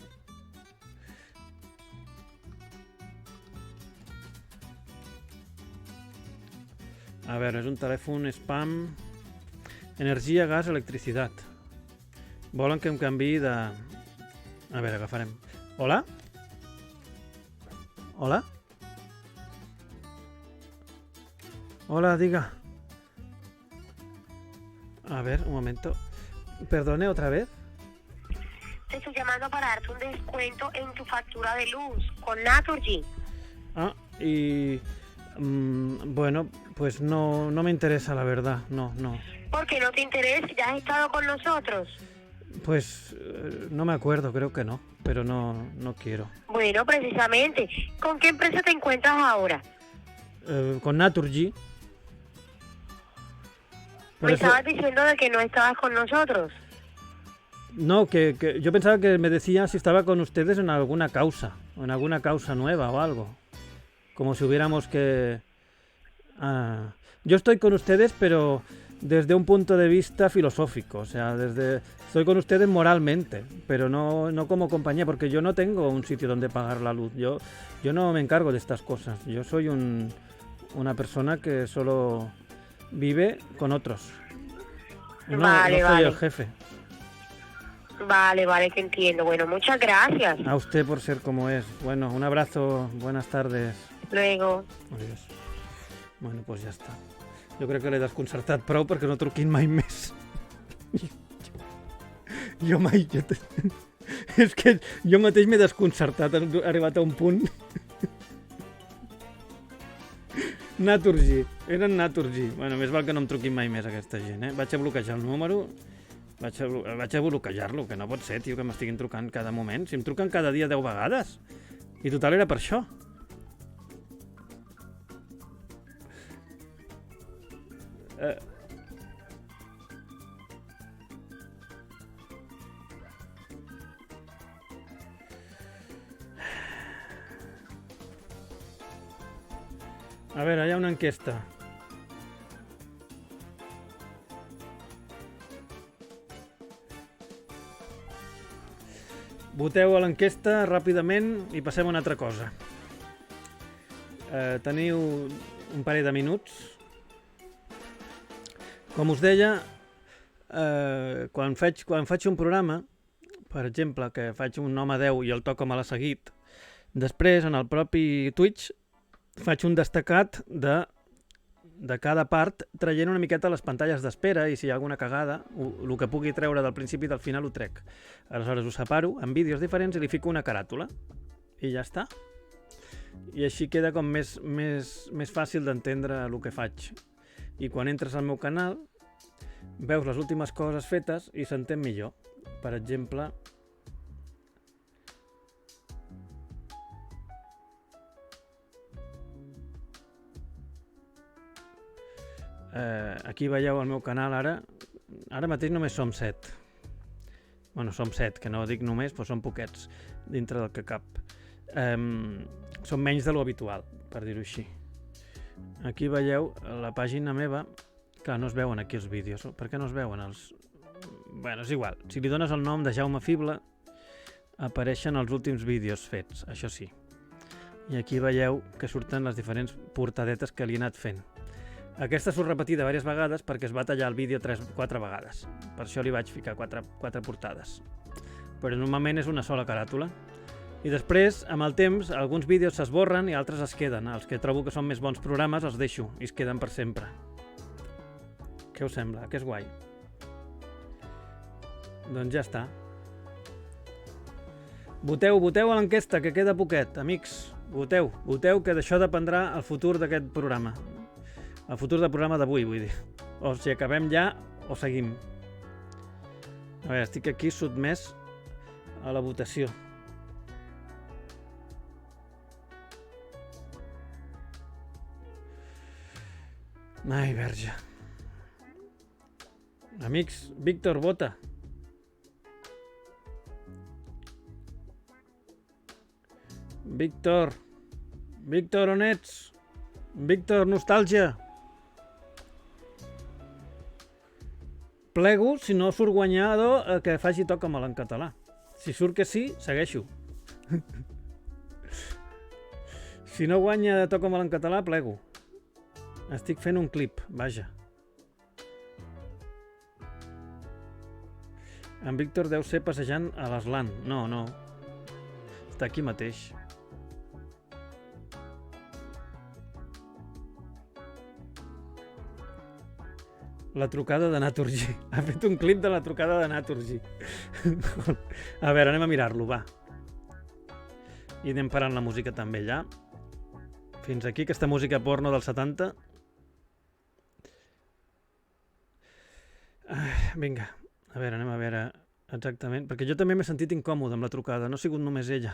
A veure, és un telèfon spam. Energia, gas, electricitat. Volen que em canviï de... A veure, agafarem. Hola? Hola? Hola, diga. A ver, un momento. Perdone, ¿otra vez? Te estoy llamando para darte un descuento en tu factura de luz con Naturgy. Ah, y... bueno, pues no me interesa, la verdad. No. ¿Por qué no te interesa? ¿Ya has estado con nosotros? Pues no me acuerdo, creo que no, pero no quiero. Bueno, precisamente. ¿Con qué empresa te encuentras ahora? Con Naturgy. Me estabas diciendo de que no estabas con nosotros. No, que yo pensaba que me decía si estaba con ustedes en alguna causa nueva o algo. Como si hubiéramos que... Yo estoy con ustedes, pero desde un punto de vista filosófico. O sea, estoy con ustedes moralmente, pero no como compañía, porque yo no tengo un sitio donde pagar la luz. Yo no me encargo de estas cosas. Yo soy una persona que solo vive con otros. No soy el jefe. Vale, que entiendo. Bueno, muchas gracias. A usted por ser como es. Bueno, un abrazo, buenas tardes. Luego. Adiós. Bueno, pues ja està. Jo crec que l'he desconcertat prou perquè no truquin mai més. Jo mai... És que jo mateix m'he desconcertat, he arribat a un punt. Naturgy, eren Naturgy. Bueno, més val que no em truquin mai més aquesta gent, eh? Vaig a bloquejar el número, vaig a bloquejar-lo, que no pot ser, tio, que m'estiguin trucant cada moment. Si em truquen cada dia 10 vegades. I total era per això. A veure, hi ha una enquesta. Voteu a l'enquesta ràpidament i passem a una altra cosa. Teniu un parell de minuts. Com us deia, quan faig un programa, per exemple, que faig un home 10 i el toco me l'ha seguit, després, en el propi Twitch, faig un destacat de cada part, traient una miqueta les pantalles d'espera i si hi ha alguna cagada, el que pugui treure del principi i del final ho trec. Aleshores ho separo en vídeos diferents i li fico una caràtula. I ja està. I així queda com més fàcil d'entendre el que faig. I quan entres al meu canal, veus les últimes coses fetes i s'entén millor. Per exemple, aquí veieu el meu canal ara. Ara mateix només som 7. Bueno, som 7, que no dic només, però són poquets dintre del que cap. Són menys de lo habitual, per dir-ho així. Aquí veieu la pàgina meva. Clar, no es veuen aquí els vídeos. Per què no es veuen els... Bueno, és igual. Si li dones el nom de Jaume Fible, apareixen els últims vídeos fets, això sí. I aquí veieu que surten les diferents portadetes que li he anat fent. Aquesta surt repetida diverses vegades perquè es va tallar el vídeo 4 vegades. Per això li vaig ficar 4 portades. Però normalment és una sola caràtula. I després, amb el temps, alguns vídeos s'esborren i altres es queden. Els que trobo que són més bons programes els deixo i es queden per sempre. Què us sembla? Que és guai? Doncs ja està. Voteu a l'enquesta, que queda poquet, amics. Voteu, que d'això dependrà el futur d'aquest programa. El futur del programa d'avui, vull dir. O si acabem ja o seguim. A veure, estic aquí sotmès a la votació. Ai, verge. Amics, Víctor, vota. Víctor, on ets? Víctor, nostàlgia. Plego, si no surt guanyador, que faci Toca'm-la en català. Si surt que sí, segueixo. Si no guanya Toca'm-la en català, plego. Estic fent un clip, vaja. En Víctor deu ser passejant a l'Aslan. No. Està aquí mateix. La trucada de Naturgy. Ha fet un clip de la trucada de Naturgy. A veure, anem a mirar-lo, va. I anem parant la música també allà. Fins aquí, aquesta música porno del 70. Vinga, a veure, exactament, perquè jo també m'he sentit incòmode amb la trucada, no ha sigut només ella.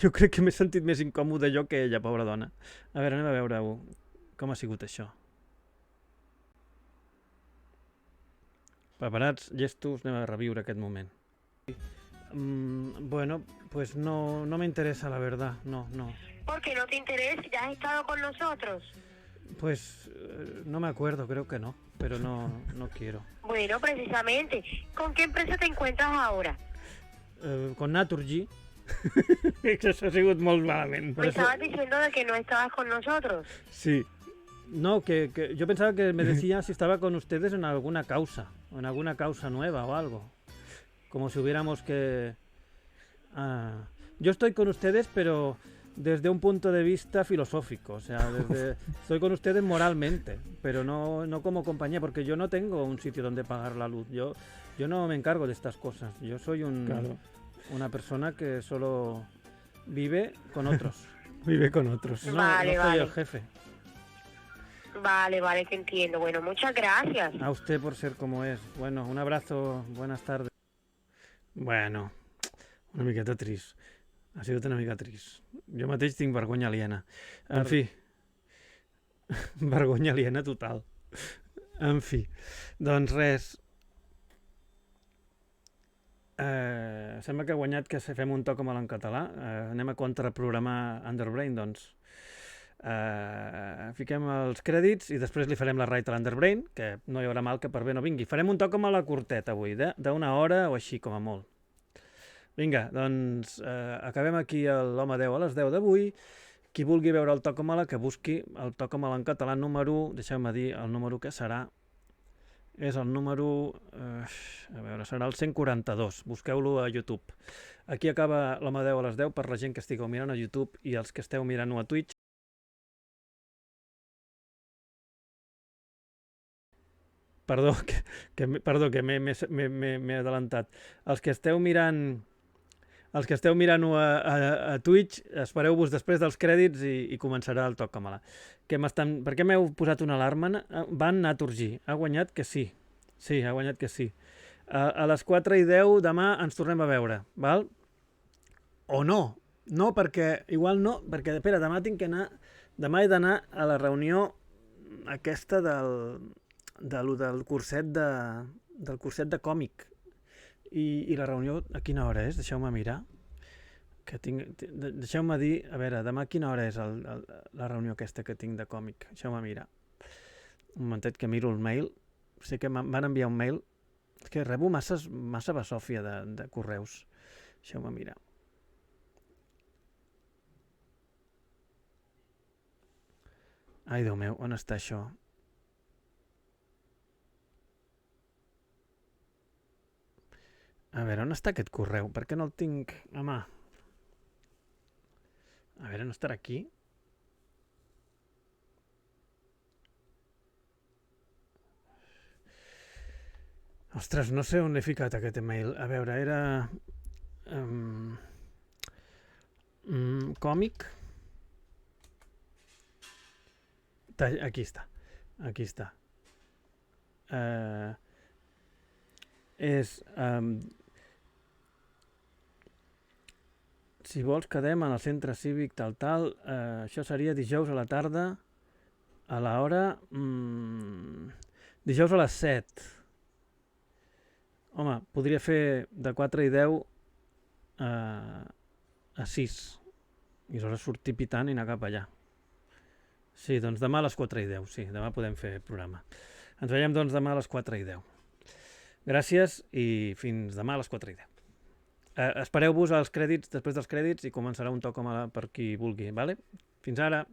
Jo crec que m'he sentit més incòmode jo que ella, pobra dona. A veure, anem a veure com ha sigut això. Preparats, llestos, anem a reviure aquest moment. Bueno, pues no me interesa, la verdad, no. ¿Por qué no te interesa? ¿Ya has estado con nosotros? Pues no me acuerdo, creo que no, pero no quiero. Bueno, precisamente. ¿Con qué empresa te encuentras ahora? Con Naturgy. Eso ha sido muy malamente. Me estabas diciendo de que no estabas con nosotros. Sí. No, que yo pensaba que me decía si estaba con ustedes en alguna causa nueva o algo. Como si hubiéramos que... Yo estoy con ustedes, pero desde un punto de vista filosófico. O sea, estoy con ustedes moralmente, pero no como compañía, porque yo no tengo un sitio donde pagar la luz. Yo no me encargo de estas cosas. Yo soy una persona que solo vive con otros. Vive con otros. No soy el jefe. Vale, te entiendo. Bueno, muchas gracias. A usted por ser como es. Bueno, un abrazo. Buenas tardes. Bueno, una miqueta trist. Ha sigut una mica trist. Jo mateix tinc vergonya aliena. En fi. Vergonya aliena total. En fi. Doncs res. Sembla que ha guanyat que fem un Toca'm-la en català. Anem a contraprogramar Underbrain, doncs. Fiquem els crèdits i després li farem la raid a l'Underbrain, que no hi haurà mal que per bé no vingui. Farem un Toca'm-la curtet avui, d'una hora o així com a molt. Vinga, doncs acabem aquí l'Home 10 a les 10 d'avui. Qui vulgui veure el Toca'm-la, que busqui el Toca'm-la en català número, deixeu-me dir el número que serà. És el número, a veure, serà el 142. Busqueu-lo a YouTube. Aquí acaba l'Home 10 a les 10 per la gent que estigueu mirant a YouTube i els que esteu mirant-ho a Twitch. Perdó, que m'he adelantat. Els que esteu mirant-ho a Twitch, espereu-vos després dels crèdits i començarà el Toca'm-la. Per què m'heu posat una alarma? Van Naturgy. Ha guanyat que sí. Sí, ha guanyat que sí. A les 4:10 demà ens tornem a veure, val? O no. No, perquè... Igual no, perquè, espera, demà he d'anar a la reunió aquesta del curset de còmic. I la reunió a quina hora és? Deixeu-me mirar. Deixeu-me dir, a veure, demà a quina hora és la reunió aquesta que tinc de còmic? Deixeu-me mirar. Un momentet que miro el mail. Sé que em van enviar un mail. És que rebo massa basòfia de correus. Deixeu-me mirar. Ai, Déu meu, on està això? A veure, on està aquest correu? Per què no el tinc a mà? A veure, no estarà aquí? Ostres, no sé on l'he ficat aquest email. A veure, era... còmic. Aquí està. Aquí està. És... si vols quedem en el centre cívic tal. Això seria dijous a la tarda a l'hora... dijous a les 7. Home, podria fer de 4 i 10 a 6. I aleshores sortir pitant i anar cap allà. Sí, doncs demà a les 4 i 10. Sí, demà podem fer programa. Ens veiem doncs demà a les 4 i 10. Gràcies i fins demà a les 4 i 10. Espereu-vos als crèdits, després dels crèdits, i començarà un toc per qui vulgui. Vale? Fins ara.